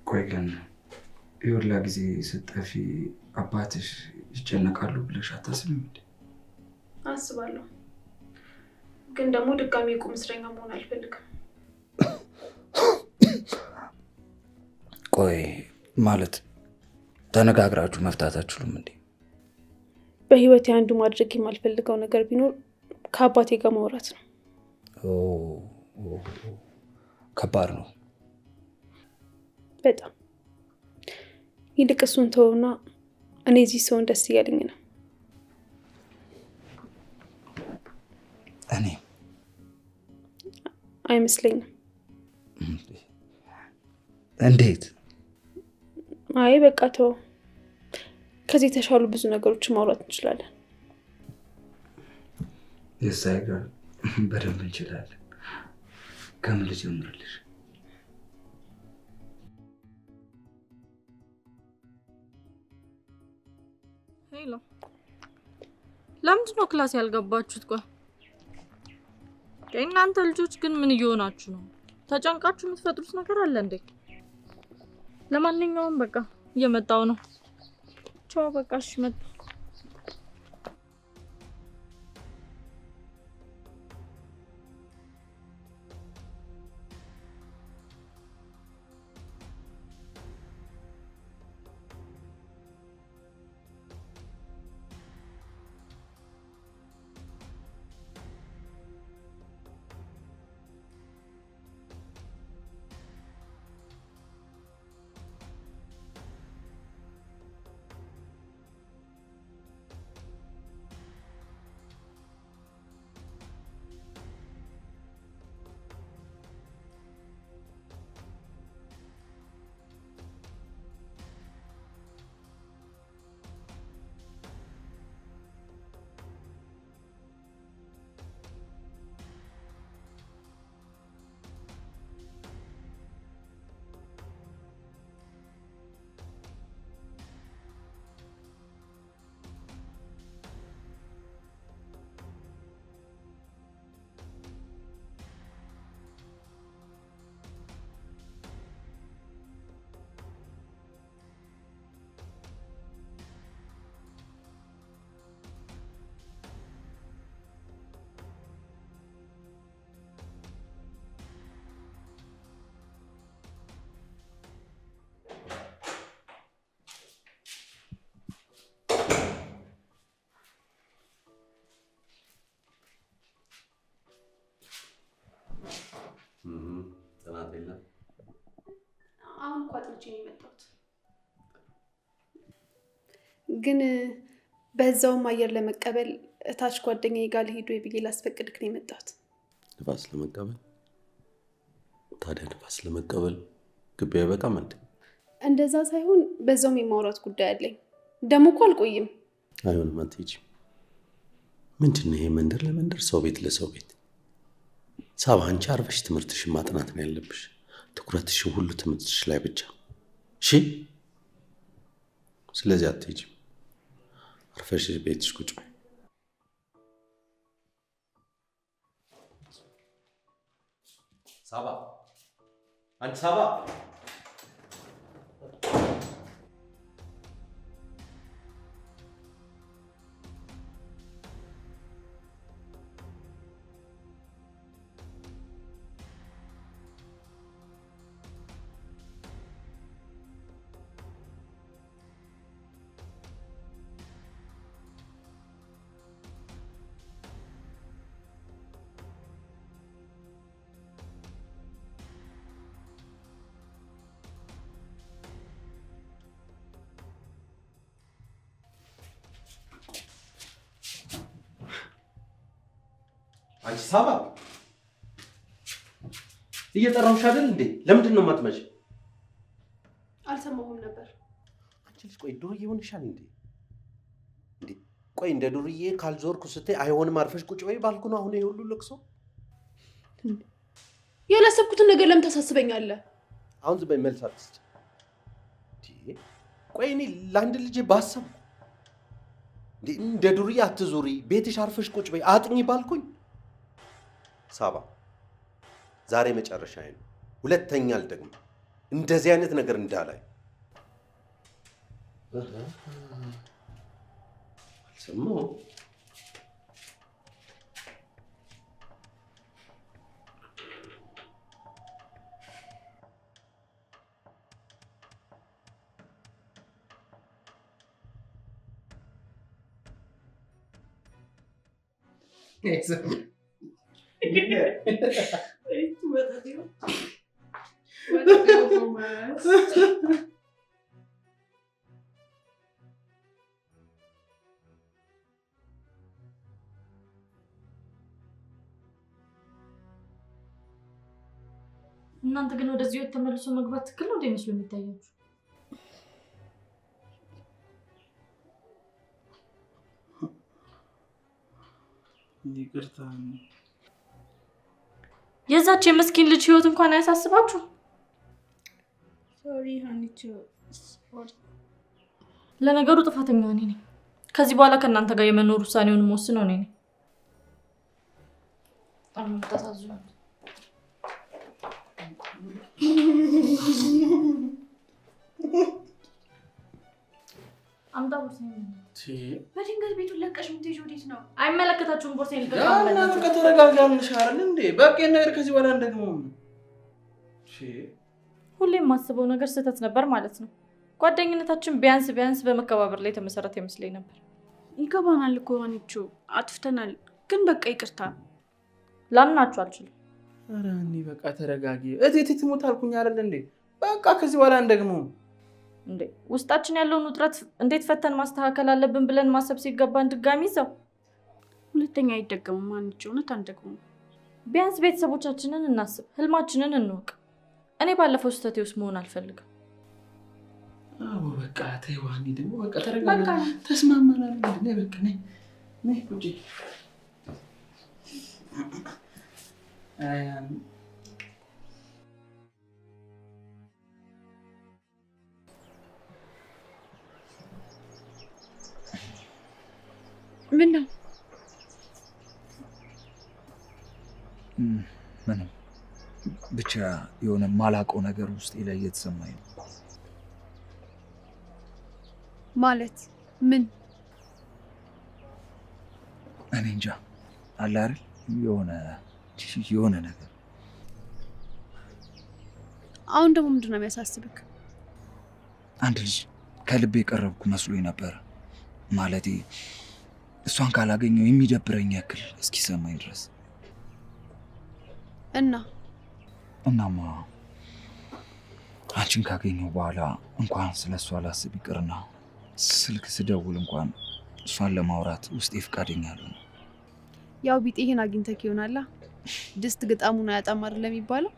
ቆይ ግን የወላ ጊዜ ስጠፊ አባትሽ ይጨነቃሉ ብለሽ አታስቢም እንዴ? አስባለሁ፣ ግን ደግሞ ድጋሚ የቁም እስረኛ መሆን አልፈልግም። ቆይ ማለት ተነጋግራችሁ መፍታት አትችሉም እንዴ? በህይወቴ አንዱ ማድረግ የማልፈልገው ነገር ቢኖር ከአባቴ ጋር ማውራት ነው። ከባድ ነው በጣም። ይልቅ እሱን ተውና እኔ እዚህ ሰውን ደስ እያለኝ ነው። እኔ አይመስለኝም። እንዴት? አይ በቃ ተው። ከዚህ የተሻሉ ብዙ ነገሮችን ማውራት እንችላለን። የሳይ ጋር በደንብ እንችላለን። ከምን ልጀምርልሽ? ሄሎ፣ ለምንድን ነው ክላስ ያልገባችሁት? ቆይ እናንተ ልጆች ግን ምን እየሆናችሁ ነው? ተጨንቃችሁ የምትፈጥሩት ነገር አለ እንዴ? ለማንኛውም በቃ እየመጣው ነው። ቻው በቃ እሺ፣ መጣ። ተሰናብቼ ነው የመጣሁት። ግን በዛውም አየር ለመቀበል እታች ጓደኛዬ ጋር ልሄድ ወይ ብዬ ላስፈቅድክ ነው የመጣሁት። ንፋስ ለመቀበል? ታዲያ ንፋስ ለመቀበል ግቢ አይበቃም እንዴ? እንደዛ ሳይሆን በዛውም የማውራት ጉዳይ አለኝ። ደግሞ እኮ አልቆይም። አይሆንም፣ አትሄጂም። ምንድን ነው ይሄ መንደር ለመንደር ሰው ቤት ለሰው ቤት? ሳባ አንቺ አርፈሽ ትምህርትሽን ማጥናት ነው ያለብሽ። ትኩረትሽን ሁሉ ትምህርትሽ ላይ ብቻ እሺ። ስለዚህ አትሄጂም፣ አርፈሽ ቤትሽ ቁጭ በይ። ሳባ፣ አንቺ ሳባ! አንቺ ሳባ እየጠራሁሽ አይደል እንዴ? ለምንድን ነው የማትመጪ? አልሰማሁም ነበር። አንቺ ልጅ ቆይ ዱርዬ ሆንሻል እንዴ? ቆይ እንደ ዱርዬ ካልዞርኩ ስትይ አይሆንም አርፈሽ ቁጭ በይ ባልኩ ነው አሁን ይሄ ሁሉ ለቅሶ? ያላሰብኩትን ነገር ለምን ታሳስበኛለህ? አሁን ዝም በይ፣ መልስ አትስጪ። ቆይ እኔ ለአንድ ልጄ ባሰብኩ እንደ ዱርዬ አትዙሪ፣ ቤትሽ አርፈሽ ቁጭ በይ አጥኚ ባልኩኝ። ሳባ ዛሬ መጨረሻዬ ነው። ሁለተኛ አልደግም እንደዚህ አይነት ነገር እንዳላይ። አልሰማሁም። እናንተ ግን ወደዚህ ወጥ ተመልሶ መግባት ትክክል ነው እንደሚመስሉ የሚታያችሁ? ይቅርታ። የዛች የምስኪን ልጅ ህይወት እንኳን አያሳስባችሁ? ሶሪ ሃኒቾ። ለነገሩ ጥፋተኛ እኔ ነኝ። ከዚህ በኋላ ከእናንተ ጋር የመኖር ውሳኔውን የምወስነው እኔ ነኝ። ታሳዝኑ። አምጣ ቦርሳዬን። በድንገት ቤቱን ለቀሽ የምትሄጂው ወዴት ነው? አይመለከታችሁም። ቦርሳዬን ልቀቅ። ያና ከተረጋጋንሽ አይደል እንዴ? በቃ ነገር ከዚህ በኋላ እንደግሞ ሁሌም የማስበው ነገር ስህተት ነበር ማለት ነው። ጓደኝነታችን ቢያንስ በመከባበር ላይ የተመሰረተ ይመስለኝ ነበር። ይገባናል እኮ ሃኒቾ፣ አጥፍተናል። ግን በቃ ይቅርታ። ላምናችሁ አልችልም። ኧረ እኔ በቃ ተረጋጊ። እቴቴ ትሞት አልኩኝ አይደል እንዴ? በቃ ከዚህ በኋላ እንደግሞ እንዴ ውስጣችን ያለውን ውጥረት እንዴት ፈተን ማስተካከል አለብን ብለን ማሰብ ሲገባን ድጋሚ ይዘው ሁለተኛ አይደገምም። ሃኒቾ እውነት አንደግሞ። ቢያንስ ቤተሰቦቻችንን እናስብ፣ ህልማችንን እንወቅ። እኔ ባለፈው ስህተቴ ውስጥ መሆን አልፈልግም። አዎ በቃ ተይው ሃኒ፣ ደግሞ በቃ ተረጋጋ። ተስማማናል እንዴ? በቃ ነይ ቁጭ። አያን ምነው? ምንም ብቻ የሆነ ማላውቀው ነገር ውስጥ ላይ እየተሰማኝ ነው። ማለት ምን? እኔ እንጃ አለ አይደል የሆነ ነገር። አሁን ደግሞ ምንድን ነው የሚያሳስብክ? አንድ ልጅ ከልቤ የቀረብኩ መስሎኝ ነበር። ማለቴ እሷን ካላገኘው የሚደብረኝ ያክል እስኪሰማኝ ድረስ። እናማ አንቺን ካገኘሁ በኋላ እንኳን ስለሷ ላስብ ይቅርና ስልክ ስደውል እንኳን እሷን ለማውራት ውስጤ ፈቃደኛ አልሆነ። ያው ቢጤህን አግኝተህ ይሆናላ። ድስት ግጣሙን አያጣም አይደል የሚባለው?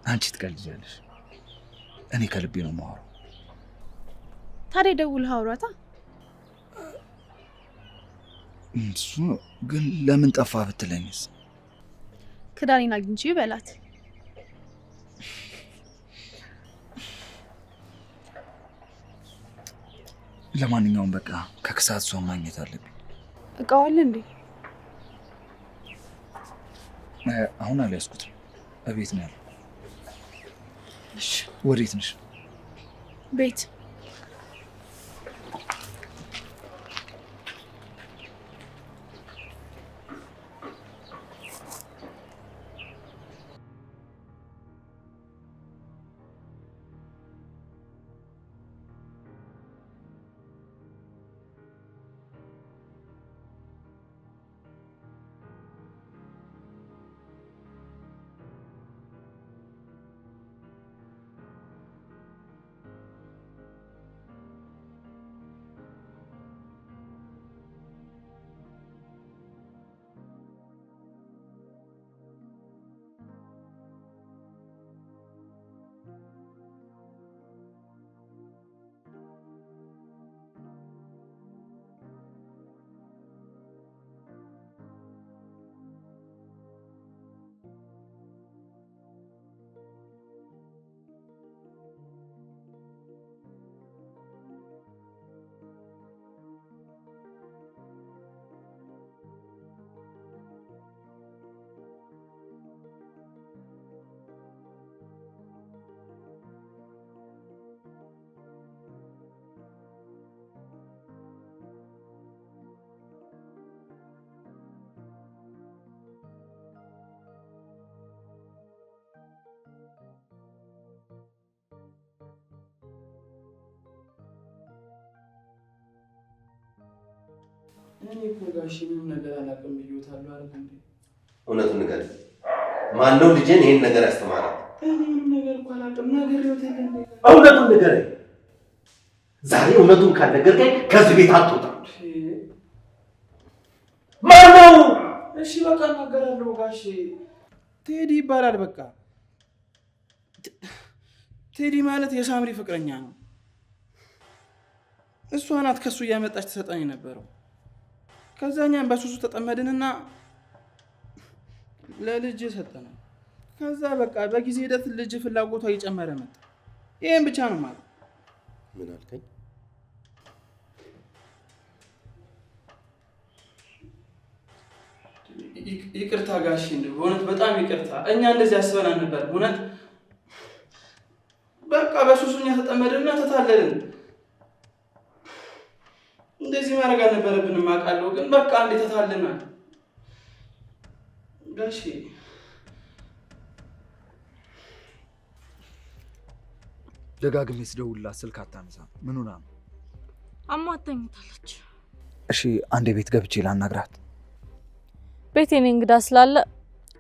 አንቺ ትቀልጃለሽ። እኔ ከልቤ ነው የማወራው። ታዲያ ደውልህ አውራታ። እሱ ግን ለምን ጠፋ ብትለኝስ? ክዳኔን አግኝቼ በላት። ለማንኛውም በቃ ከክሳት እሷን ማግኘት አለብኝ። እቃዋል እንዴ? አሁን አልያዝኩትም። እቤት ነው ያለው። እሺ፣ ወዴት ነሽ? ቤት። እኔ እኮ ጋሼ ምንም ነገር አላውቅም ብዬዎታለሁ አይደል እንዴ? እውነቱን ንገረኝ። ማነው ልጄን ይሄን ነገር ያስተማራት? እኔ ምንም ነገር እኮ አላውቅም። ነግሬዎት የለ እንዴ? እውነቱን ንገረኝ። ዛሬ እውነቱን ካልነገርከኝ ከዚህ ቤት አትወጣም። ማነው? እሺ በቃ እናገራለሁ ጋሼ። ቴዲ ይባላል። በቃ ቴዲ ማለት የሳምሪ ፍቅረኛ ነው። እሷ ናት ከሱ እያመጣች ተሰጠኝ የነበረው። ከዛኛም በሱሱ ተጠመድንና ለልጅ ሰጠናል። ከዛ በቃ በጊዜ ሂደት ልጅ ፍላጎቷ እየጨመረ መጣ። ይሄን ብቻ ነው ማለት። ምን አልከኝ? ይቅርታ ጋሼ፣ በእውነት በጣም ይቅርታ። እኛ እንደዚህ አስበን አልነበረም። እውነት በቃ በሱሱኛ ተጠመድንና ተታለልን። እንደዚህ ማድረግ አልነበረብንም አውቃለሁ፣ ግን በቃ እንዴ ተታለናል ጋሼ። ደጋግሜ ስደውልላት ስልክ አታነሳም። ምን ሆና ነው? አሟት ተኝታለች። እሺ አንዴ ቤት ገብቼ ላናግራት። ቤቴ እኔ እንግዳ ስላለ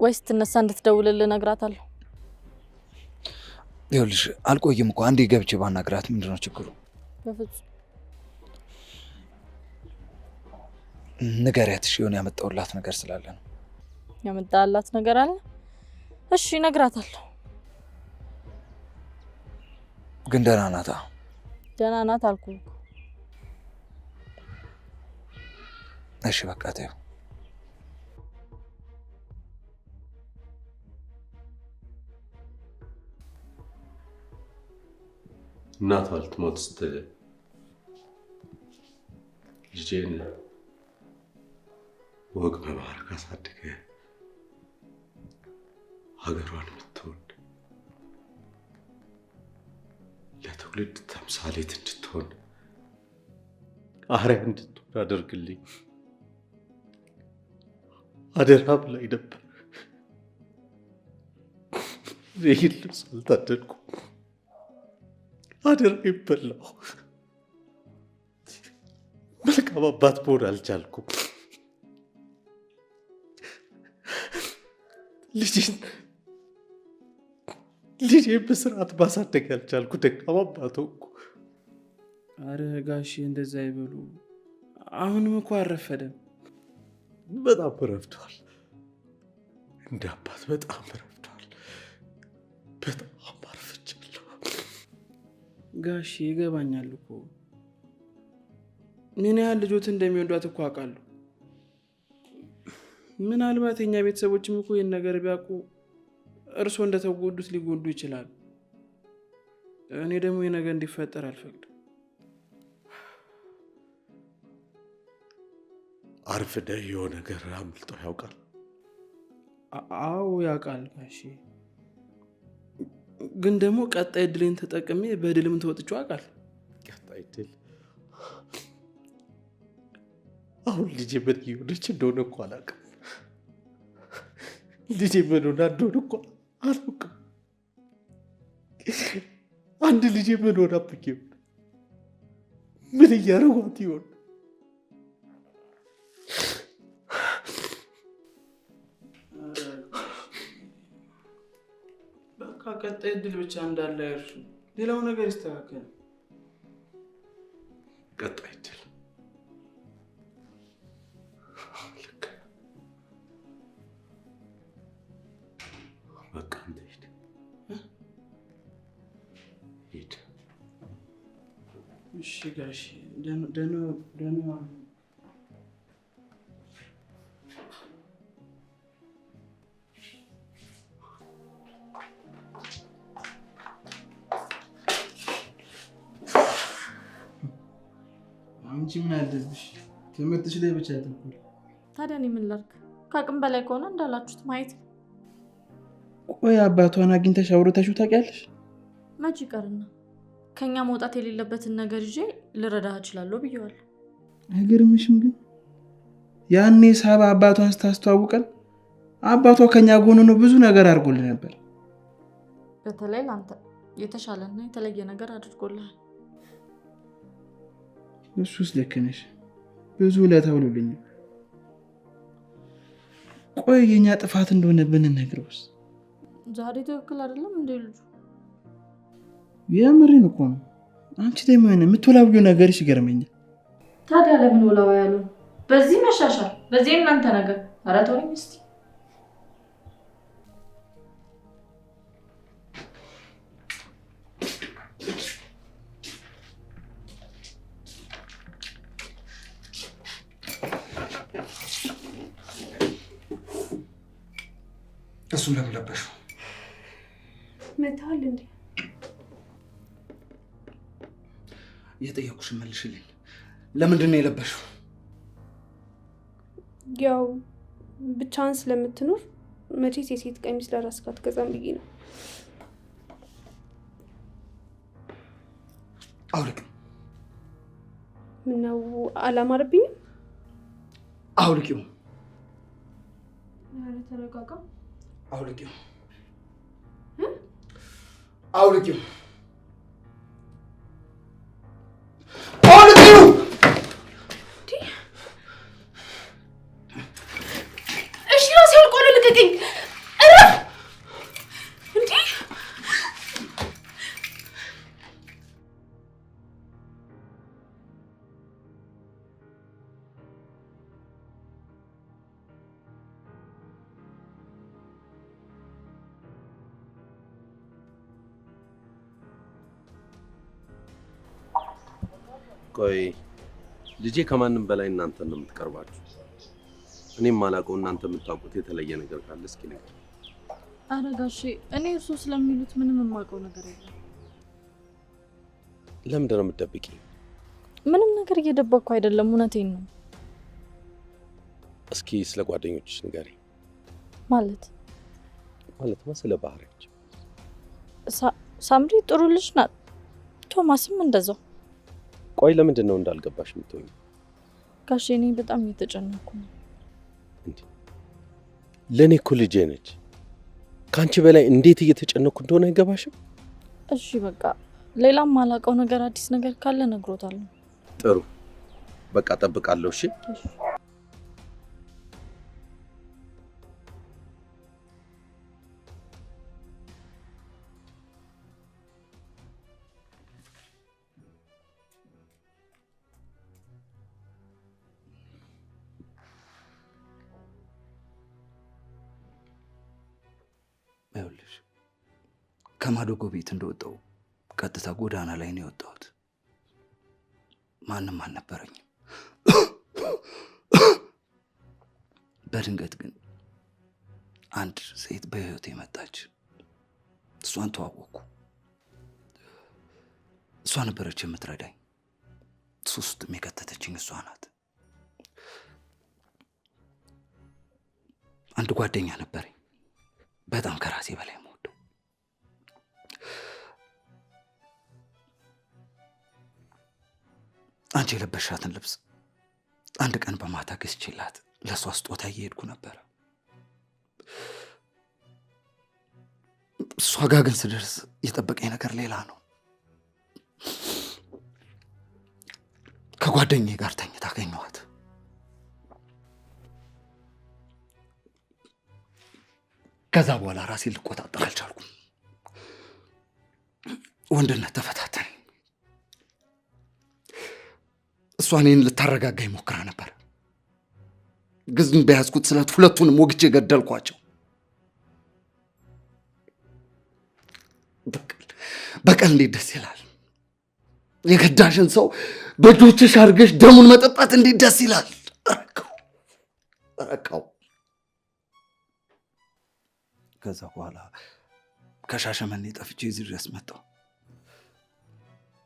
ወይስ ትነሳ እንድትደውልልህ እነግራታለሁ። ይኸውልሽ አልቆይም እኮ አንዴ ገብቼ ባናግራት ምንድነው ችግሩ? በፍጹም ንገሪያት። እሺ የሆነ ያመጣሁላት ነገር ስላለ ነው። ያመጣላት ነገር አለ? እሺ እነግራታለሁ። ግን ደህና ናታ? ደህና ናት አልኩህ እኮ። እሺ በቃ ተይው። እናቷ ልትሞት ስትል ልጄን ወግ በማዕረግ አሳድገ ሀገሯን የምትወድ ለትውልድ ተምሳሌት እንድትሆን አርአያ እንድትሆን አደርግልኝ አደራ ብላኝ ነበር። ይህን ልብስ አልታደልኩም። አደራ ይበላው። መልካም አባት መሆን አልቻልኩም። ልጅን ልጄ በስርዓት ማሳደግ ያልቻልኩ ደካማ አባት ሆንኩ። አረ ጋሼ እንደዛ ይበሉ። አሁንም እኮ አልረፈደም። በጣም ረፍዷል። እንደ አባት በጣም ረፍዷል። በጣም አርፍጃለሁ። ጋሼ ይገባኛል እኮ ምን ያህል ልጆት እንደሚወዷት እኮ አውቃለሁ። ምናልባት የኛ ቤተሰቦችም እኮ ይህን ነገር ቢያውቁ እርሶ እንደተጎዱት ሊጎዱ ይችላሉ። እኔ ደግሞ ይህ ነገር እንዲፈጠር አልፈቅድም። አርፍደህ የሆነ ነገር አምልጦ ያውቃል? አዎ ያውቃል ጋሼ። ግን ደግሞ ቀጣይ እድሌን ተጠቅሜ በድልም ተወጥቼው አውቃለሁ። ቀጣይ ድል? አሁን ልጄ ምን እየሆነች እንደሆነ እኮ አላውቅም። ልጄ ምን ሆና እንደሆነ እኮ አላውቅም። አንድ ልጄ ምን ሆናብኝ ይሆን? ምን እያረጓት ይሆን? በቃ ቀጣይ እድል ብቻ እንዳለ ያርሱ፣ ሌላው ነገር ይስተካከል። ቀጣይ እድል በቃ አንተ ሂድ ሂድ። እሺ ጋሼ ደህና አንቺ ምን አለብሽ? ትምህርትሽ ላይ ብቻ ተኩል። ታዲያ እኔ ምን ላድርግ? ከአቅም በላይ ከሆነ እንዳላችሁት ማየት። ቆይ አባቷን አግኝተሽ አውርተሽው ታውቂያለሽ? መች ይቀርና ከኛ መውጣት የሌለበትን ነገር ይዤ ልረዳህ እችላለሁ ብየዋለሁ። አይገርምሽም? ግን ያኔ ሳባ አባቷን ስታስተዋውቀን አባቷ ከኛ ጎን ነው ብዙ ነገር አድርጎልህ ነበር። በተለይ ለአንተ የተሻለና የተለየ ነገር አድርጎልሃል። እሱስ ልክ ነሽ። ብዙ ለተውሉልኝ። ቆይ የኛ ጥፋት እንደሆነ ብንነግረውስ? ዛሬ ትክክል አይደለም እንዴ ልጁ? የምሬን እኮ ነው። አንቺ ደግሞ የምትወላውየው ነገርሽ ይገርመኛል። ታዲያ ለምን ወላዋ ያሉ? በዚህ መሻሻል፣ በዚህ እናንተ ነገር። ኧረ ተወኝ እስቲ። እሱን ለምን ለበሽው? መታል እንዴ? የጠየኩሽን መልሽልኝ። ለምንድን ነው የለበሽው? ያው ብቻህን ስለምትኖር መቼስ የሴት ቀሚስ ለራስህ አትገዛም ብዬ ነው። አውልቅ። ምነው አላማረብኝም? አውልቂው። ኧረ ተረጋጋ። አውልቂው። አውልቂው። እሺ ራሴ አልቆለ ልቀቀኝ። እንዴ ቆይ ልጄ ከማንም በላይ እናንተን ነው የምትቀርባችሁ። እኔም ማላውቀው እናንተ የምታውቁት የተለየ ነገር ካለ እስኪ ንገር። ኧረ ጋሼ እኔ እርሱ ስለሚሉት ምንም የማውቀው ነገር የለም። ለምንድን ነው የምትደብቂ? ምንም ነገር እየደበቅኩ አይደለም፣ እውነቴን ነው። እስኪ ስለ ጓደኞችሽ ንገሪ። ማለትማ ስለ ባህሪያቸው። ሳምሪ ጥሩ ልጅ ናት፣ ቶማስም እንደዛው። ቆይ ለምንድን ነው እንዳልገባሽ የምትሆኝ? ጋሼ እኔ በጣም እየተጨነኩ ነው። እንዴ ለኔ እኮ ልጄ ነች። ካንቺ በላይ እንዴት እየተጨነኩ እንደሆነ አይገባሽም? እሺ በቃ ሌላም ማላውቀው ነገር አዲስ ነገር ካለ ነግሮታለሁ። ጥሩ በቃ ጠብቃለሁ። እሺ ይኸውልሽ ከማዶጎ ቤት እንደወጣው ቀጥታ ጎዳና ላይ ነው የወጣሁት። ማንም አልነበረኝም። በድንገት ግን አንድ ሴት በህይወቴ መጣች። እሷን ተዋወቅኩ። እሷ ነበረች የምትረዳኝ። ሱስ ውስጥ የከተተችኝ እሷ ናት። አንድ ጓደኛ ነበረኝ በጣም ከራሴ በላይ የምወደው። አንቺ የለበሻትን ልብስ አንድ ቀን በማታ ገዝቼላት ለእሷ ስጦታ እየሄድኩ ነበረ። እሷ ጋር ግን ስደርስ የጠበቀኝ ነገር ሌላ ነው። ከጓደኛዬ ጋር ተኝታ አገኘኋት። ከዛ በኋላ ራሴን ልቆጣጠር አልቻልኩም። ወንድነት ተፈታተነኝ። እሷ እኔን ልታረጋጋኝ ሞክራ ነበር፣ ግን በያዝኩት ስለት ሁለቱንም ወግቼ ገደልኳቸው። በቀል እንዴት ደስ ይላል! የገዳሽን ሰው በእጆችሽ አድርገሽ ደሙን መጠጣት እንዴት ደስ ይላል! ረካው። ከዛ በኋላ ከሻሸመኔ ጠፍቼ እዚህ ድረስ መጣሁ።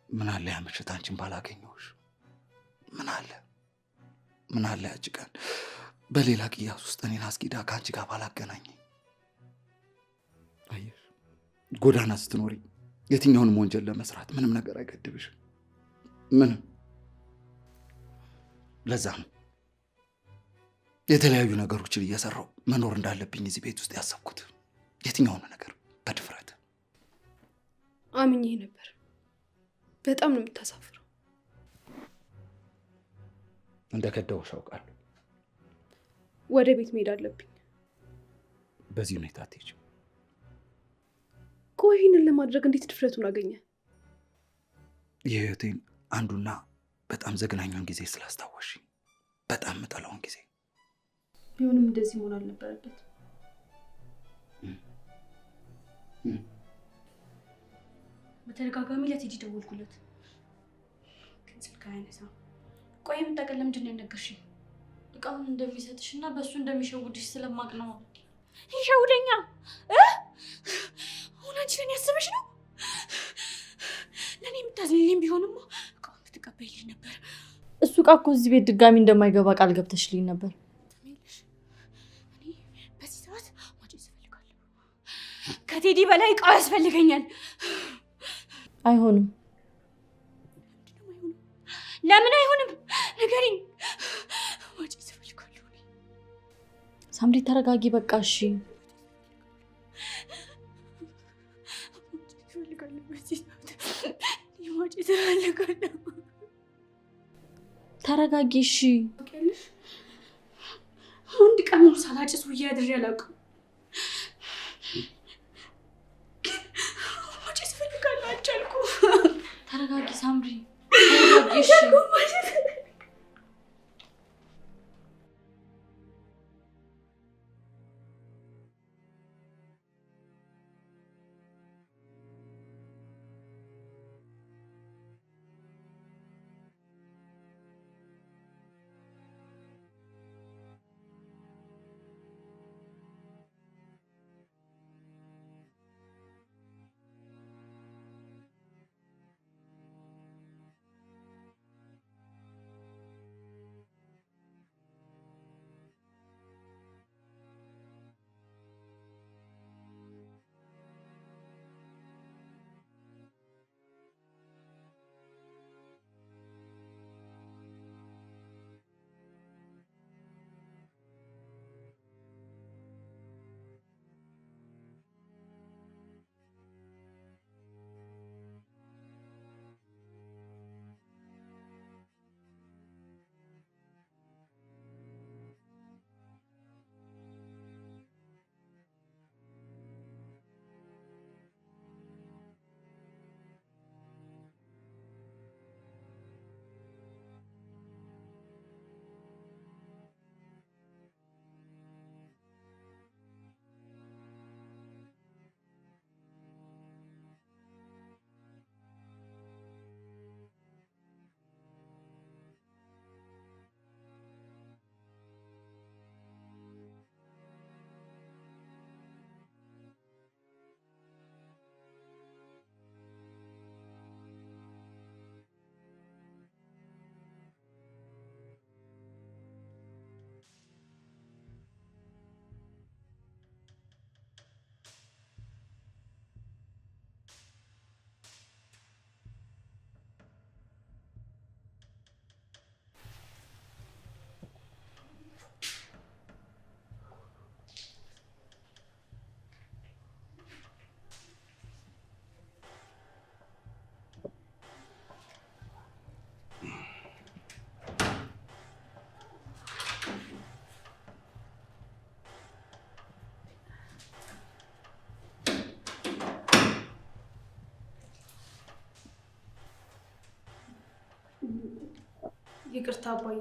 ምን አለ ያ ምሽት አንቺን ባላገኘሁሽ። ምን አለ ያቺ ቀን በሌላ ቅያስ ውስጥ እኔን አስጊዳ ከአንቺ ጋር ባላገናኘኝ። አየሽ፣ ጎዳና ስትኖሪ የትኛውንም ወንጀል ለመስራት ምንም ነገር አይገድብሽ። ምንም። ለዛ ነው የተለያዩ ነገሮችን እየሰራው መኖር እንዳለብኝ እዚህ ቤት ውስጥ ያሰብኩት። የትኛውን ነገር በድፍረት አምኜ ነበር። በጣም ነው የምታሳፍረው። እንደከዳሁሽ አውቃለሁ። ወደ ቤት መሄድ አለብኝ። በዚህ ሁኔታ አትሄጂም። ቆይ ይህንን ለማድረግ እንዴት ድፍረቱን አገኘ? የህይወቴን አንዱና በጣም ዘግናኛውን ጊዜ ስላስታወሽ፣ በጣም የምጠላውን ጊዜ። ቢሆንም እንደዚህ መሆን አልነበረበት። በተደጋጋሚ ለቴዲ ደወልኩለት፣ ግን ስልክ አያነሳም። ቆይ የምታውቀው ለምንድን ነው ያልነገርሽኝ? እቃውን እንደሚሰጥሽ እና በእሱ እንደሚሸውድሽ ስለማቅ ነው። ይሸውደኛ? አሁን አንቺ ለኔ ያሰበሽ ነው? ለኔ የምታዝልልኝ ቢሆንማ እቃውን ብትቀበይልኝ ነበር። እሱ እቃ እኮ እዚህ ቤት ድጋሚ እንደማይገባ ቃል ገብተሽልኝ ነበር። እኔ በዚህ ሰዓት ማጨስ እፈልጋለሁ። ከቴዲ በላይ እቃው ያስፈልገኛል። አይሆንም። ለምን አይሆንም? ንገሪኝ። ማጨስ እፈልጋለሁ። ሳምሪ ተረጋጊ፣ በቃ እሺ። ተረጋጊ እሺ። አንድ ቀን ሙሉ ሳላጨስ ውዬ አድሬ አላውቅም። ማጨስ እፈልጋለሁ። አልቻልኩም። ተረጋጊ ሳምሪ፣ ተረጋጊ እሺ። ይቅርታ አባዬ፣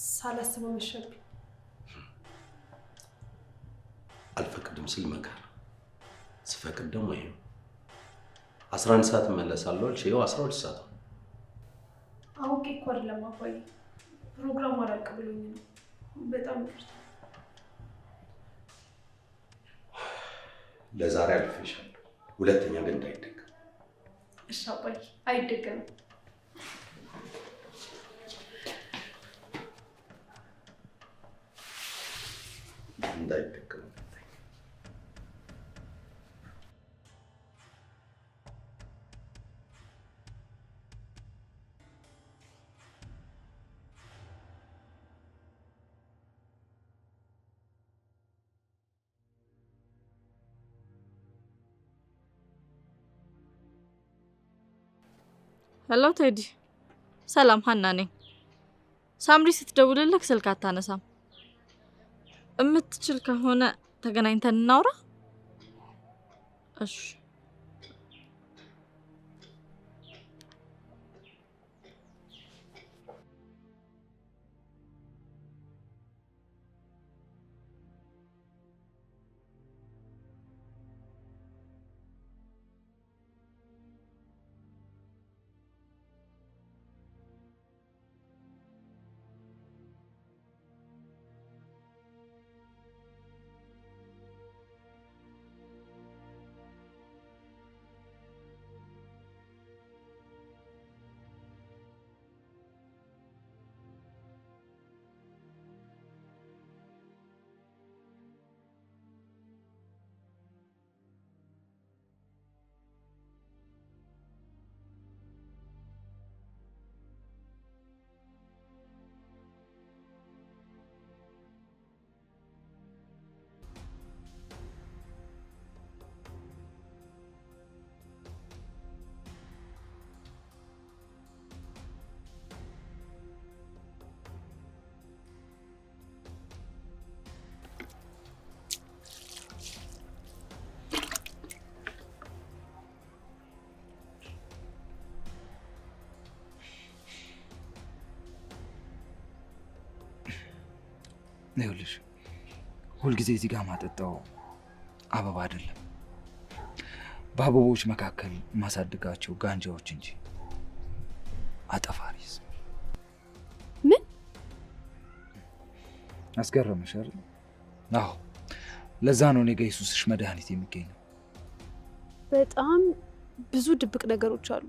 ሳላስበው መሸብኝ። አልፈቅድም ስል መከራ፣ ስፈቅድ ደግሞ ይሄ 11 ሰዓት እመለሳለሁ አልሽ፣ ይኸው 12 ሰዓት ነው። አውቄ እኮ አይደለም አባዬ፣ ፕሮግራሙ አላልቅ ብሎኝ ነው። በጣም ይቅርታ። ለዛሬ አልፌሻለሁ፣ ሁለተኛ ግን እንዳይደገም። እሺ አባዬ፣ አይደገምም። እንዳይደገም። ሄሎ ቴዲ፣ ሰላም ሀና ነኝ። ሳምሪ ስትደውልልህ ስልክ አታነሳም። እምትችል ከሆነ ተገናኝተን እናውራ። እሺ ይኸውልሽ ሁልጊዜ እዚህ ጋር ማጠጣው አበባ አይደለም፣ በአበቦች መካከል ማሳድጋቸው ጋንጃዎች እንጂ አጠፋሪስ። ምን አስገረመሽ አይደል? አዎ፣ ለዛ ነው እኔ ጋ የሱስሽ መድኃኒት የሚገኘው። በጣም ብዙ ድብቅ ነገሮች አሉ።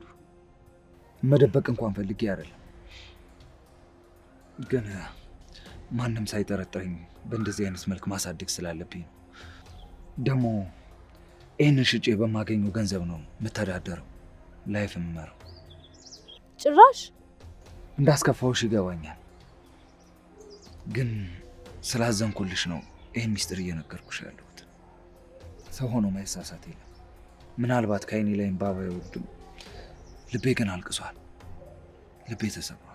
መደበቅ እንኳን ፈልጌ አይደለም፣ ግን ማንም ሳይጠረጥረኝ በእንደዚህ አይነት መልክ ማሳደግ ስላለብኝ ነው። ደግሞ ይህንን ሽጬ በማገኘው ገንዘብ ነው የምተዳደረው፣ ላይፍ የምመራው። ጭራሽ እንዳስከፋውሽ ይገባኛል፣ ግን ስላዘንኩልሽ ነው ይህን ሚስጥር እየነገርኩሽ ያለሁት። ሰው ሆኖ ማይሳሳት የለም። ምናልባት ከአይኔ ላይ እምባ ባይወርድም ልቤ ግን አልቅሷል፣ ልቤ ተሰብሯል።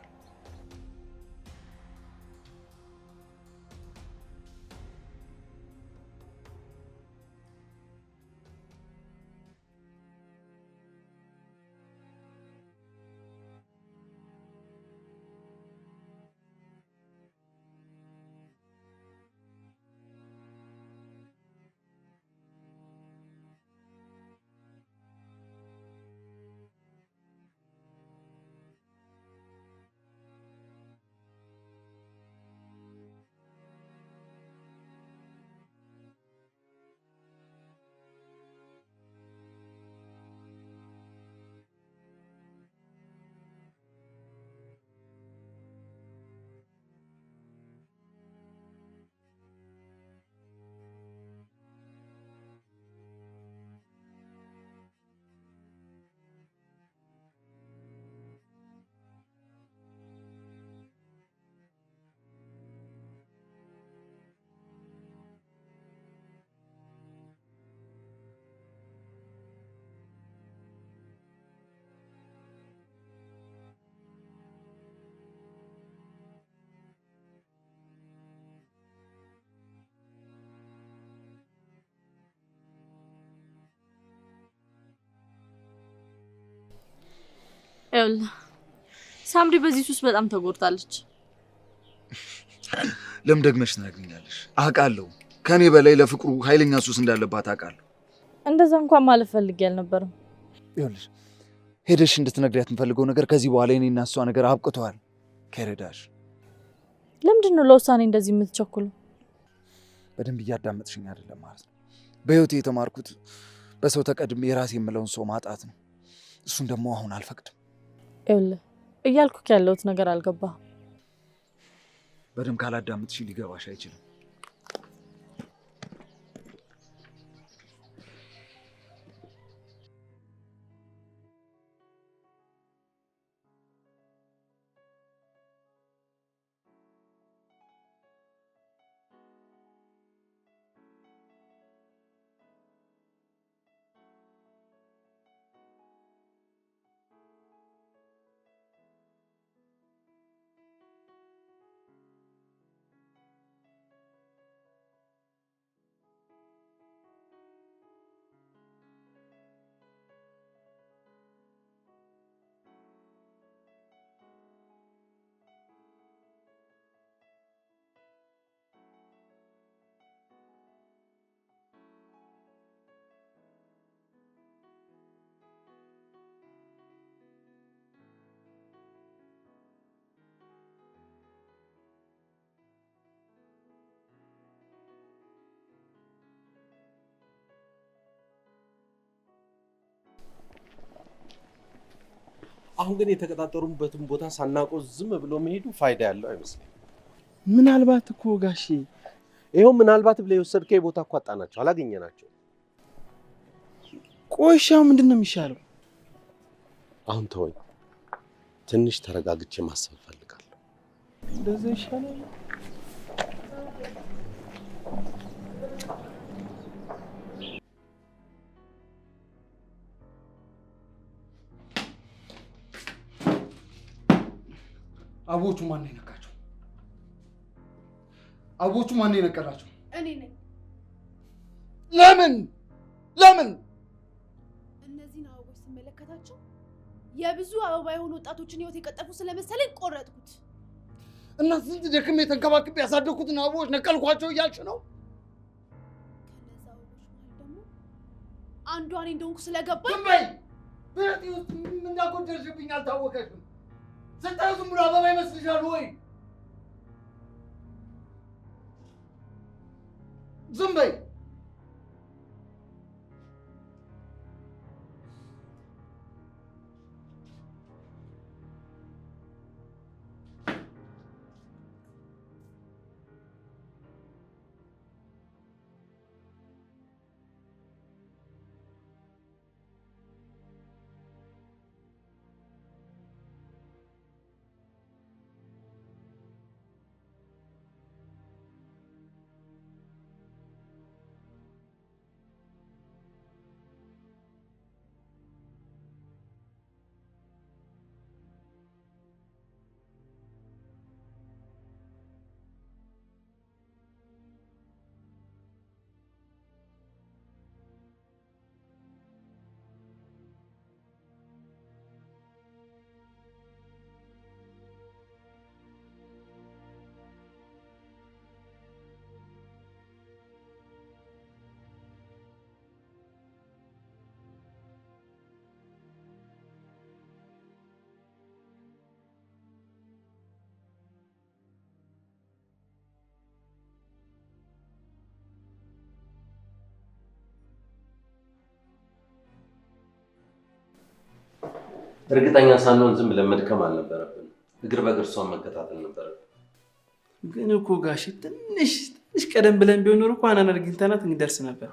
ይኸውልህ ሳምሪ በዚህ ሱስ በጣም ተጎድታለች። ለምን ደግመሽ ትነግሪኛለሽ? አውቃለሁ ከኔ በላይ ለፍቅሩ ኃይለኛ ሱስ እንዳለባት አውቃለሁ። እንደዛ እንኳን ማለት ፈልጌ አልነበረም። ይኸውልሽ ሄደሽ እንድትነግሪያት የምፈልገው ነገር ከዚህ በኋላ የኔና እሷ ነገር አብቅቷል። ከረዳሽ ለምንድን ነው ለውሳኔ እንደዚህ የምትቸኩለው? በደንብ እያዳመጥሽኝ አይደለም ማለት ነው። በህይወቴ የተማርኩት በሰው ተቀድሜ የራሴ የምለውን ሰው ማጣት ነው። እሱን ደግሞ አሁን አልፈቅድም። ይኸውልህ እያልኩክ ያለሁት ነገር አልገባህም። በደንብ ካላዳመጥሽ ሊገባሽ አይችልም። አሁን ግን የተቀጣጠሩበትን ቦታ ሳናውቀው ዝም ብሎ መሄዱ ፋይዳ ያለው አይመስልም። ምናልባት እኮ ጋሼ ይሄው ምናልባት ብለ የወሰድከው ቦታ እኮ አጣናቸው፣ አላገኘናቸው። ቆሻው ምንድነው የሚሻለው? አሁን ተወኝ፣ ትንሽ ተረጋግቼ ማሰብ ፈልጋለሁ። እንደዛ ይሻላል። አቦቹ ማን ነው የነካቸው? አቦቹ ማን ነው የነቀላቸው? እኔ ነኝ። ለምን እነዚህን አበቦች ስመለከታቸው የብዙ አበባ የሆኑ ወጣቶችን ህይወት የቀጠፉ ስለመሰለኝ ቆረጥኩት። እና ስንት ደክሜ ተንከባክቤ ያሳደኩትን አበቦች ነቀልኳቸው እያልሽ ነው? ከነዛ አበቦች መሀል ደግሞ አንዷ እኔ እንደሆንኩ ስለገባኝ ዝም በይ። በህይወቴ ውስጥ ምን እንዳጎደልሽብኝ አልታወቀሽም። ስታዩ ዝም ብሎ አበባ ይመስልሻል ወይ? ዝም በይ። እርግጠኛ ሳንሆን ዝም ብለን መድከም አልነበረብን። እግር በእግር እሷን መከታተል ነበረብን። ግን እኮ ጋሼ ትንሽ ቀደም ብለን ቢሆን ኖሮ እኮ ሀናን አግኝተናት እንደርስ ነበር።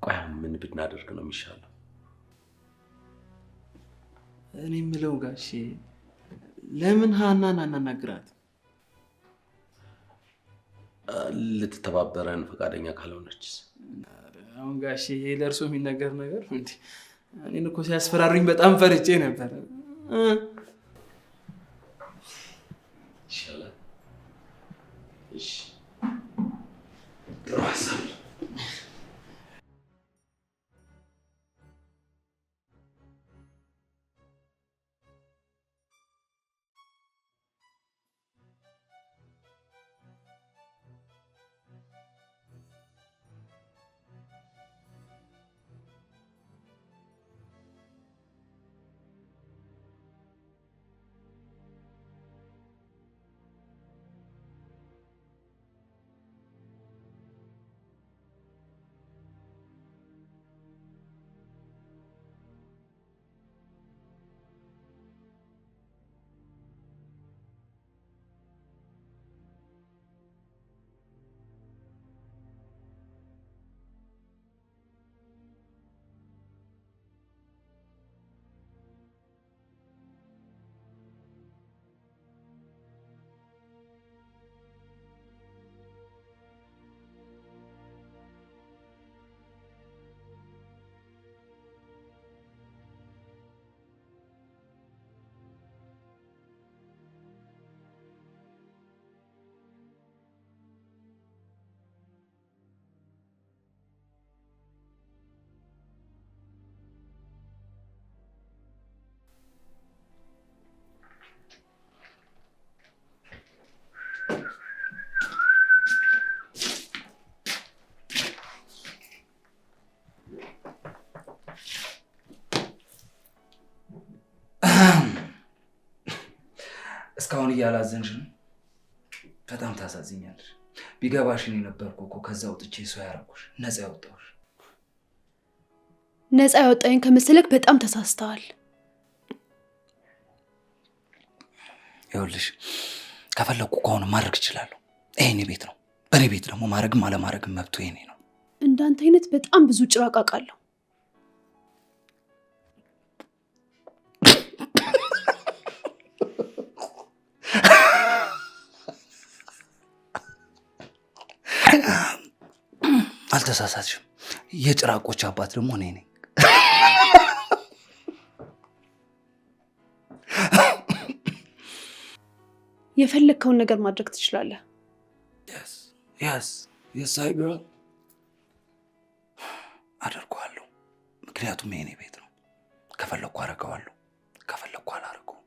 ቆይ ምን ብናደርግ ነው የሚሻለው? እኔ የምለው ጋሼ ለምን ሀናን አናናግራት? ልትተባበረን ፈቃደኛ ካልሆነችስ? አሁን ጋሼ ይሄ ለእርሶ የሚነገር ነገር እንዴ? እኔን እኮ ሲያስፈራሩኝ በጣም ፈርቼ ነበር። ይሻላል። እሺ ጥሩ ሀሳብ። እስካሁን እያላዘንሽ ነው። በጣም ታሳዝኛለሽ። ቢገባሽ እኔ ነበርኩ እኮ ከዛ ወጥቼ ሰው ያደረኩሽ፣ ነፃ ያወጣሁሽ። ነፃ ያወጣኝ ከመሰለክ በጣም ተሳስተዋል። ይኸውልሽ ከፈለኩ ከሆነ ማድረግ እችላለሁ። ይሄ እኔ ቤት ነው። በእኔ ቤት ደግሞ ማድረግም አለማድረግም መብቱ የኔ ነው። እንዳንተ አይነት በጣም ብዙ ጭራቅ አውቃለሁ። አልተሳሳትሽም። የጭራቆች አባት ደግሞ እኔ ነኝ። የፈለግከውን ነገር ማድረግ ትችላለህ። የስ አይ ግርል አደርገዋለሁ። ምክንያቱም የኔ ቤት ነው። ከፈለኩ አደርገዋለሁ፣ ከፈለኩ አላደርገውም።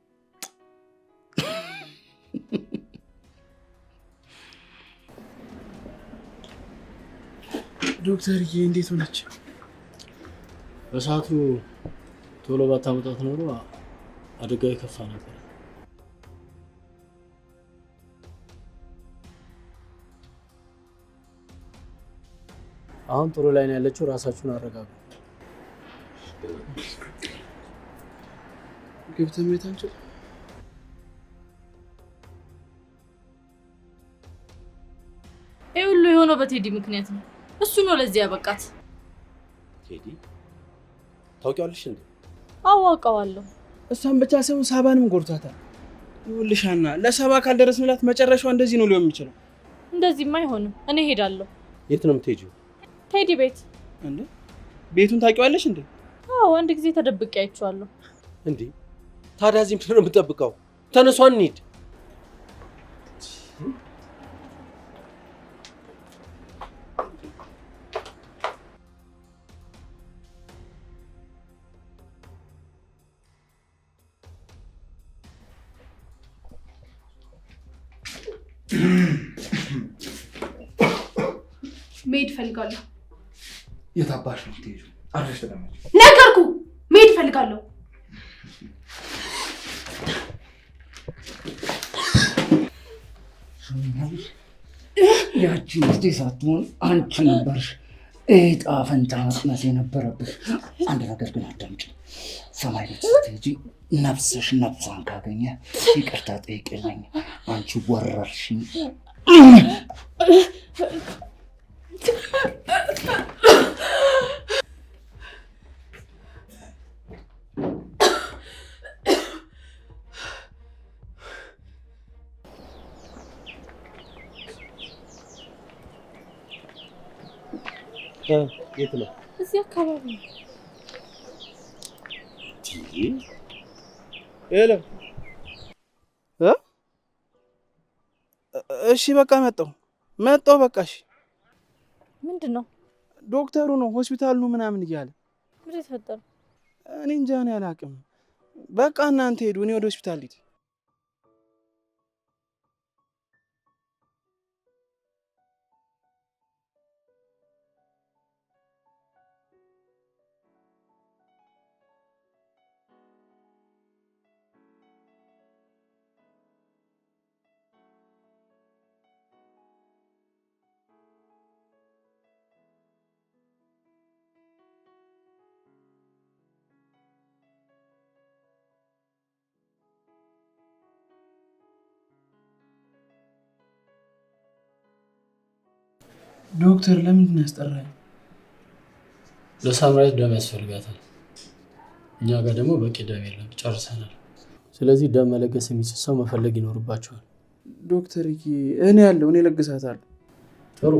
ዶክተርዬ እንዴት ሆነች? በሰዓቱ ቶሎ ባታመጣት ኖሮ አደጋው የከፋ ነበር። አሁን ጥሩ ላይ ነው ያለችው። ራሳችሁን አረጋጉ። ገብተን ቤት አንችል። ይህ ሁሉ የሆነው በቴዲ ምክንያት ነው። እሱ ነው ለዚህ ያበቃት። ቴዲ ታውቂዋለሽ እንዴ? አዋቀዋለሁ። እሷን ብቻ ሳይሆን ሳባንም ጎድቷታል። ይኸውልሻና ለሳባ ካልደረስንላት መጨረሻው እንደዚህ ነው ሊሆን የሚችለው። እንደዚህማ አይሆንም። እኔ ሄዳለሁ። የት ነው የምትሄጂው? ቴዲ ቤት። እንዴ ቤቱን ታውቂዋለሽ እንዴ? አዎ አንድ ጊዜ ተደብቄ አይቼዋለሁ። እንዴ ታዲያ እዚህ ምንድን ነው የምትጠብቀው? ተነሷን እንሂድ። መሄድ ፈልጋለሁ። የት አባሽ ነው የምትሄጂው? አርፈሽ ተቀመጪ። ነገርኩ። መሄድ ፈልጋለሁ። ያቺ ሚስቴ ሳትሆን አንቺ ነበርሽ ዕጣ ፈንታ መቅመስ የነበረብሽ። አንድ ነገር ግን አዳምጪ። ሰማይ ቤት ስትሄጂ ነፍስሽ ነፍሷን ካገኘ ይቅርታ ጠይቂልኝ። አንቺ ወረርሽኝ። የት ነው? እዚህ አካባቢ ነው። ሄሎ እሺ በቃ መጣሁ በቃ እሺ። ምንድን ነው? ዶክተሩ ነው ሆስፒታል ነው ምናምን እያለ። ምን ተፈጠረ? እኔ እንጃ ነው አላውቅም። በቃ እናንተ ሄዱ፣ እኔ ወደ ሆስፒታል ልሂድ። ዶክተር ለምንድን ነው ያስጠራኝ? ለሳምራዊት ደም ያስፈልጋታል። እኛ ጋር ደግሞ በቂ ደም የለም፣ ጨርሰናል። ስለዚህ ደም መለገስ የሚችል ሰው መፈለግ ይኖርባቸዋል። ዶክተር እኔ ያለው እኔ ለግሳታለሁ። ጥሩ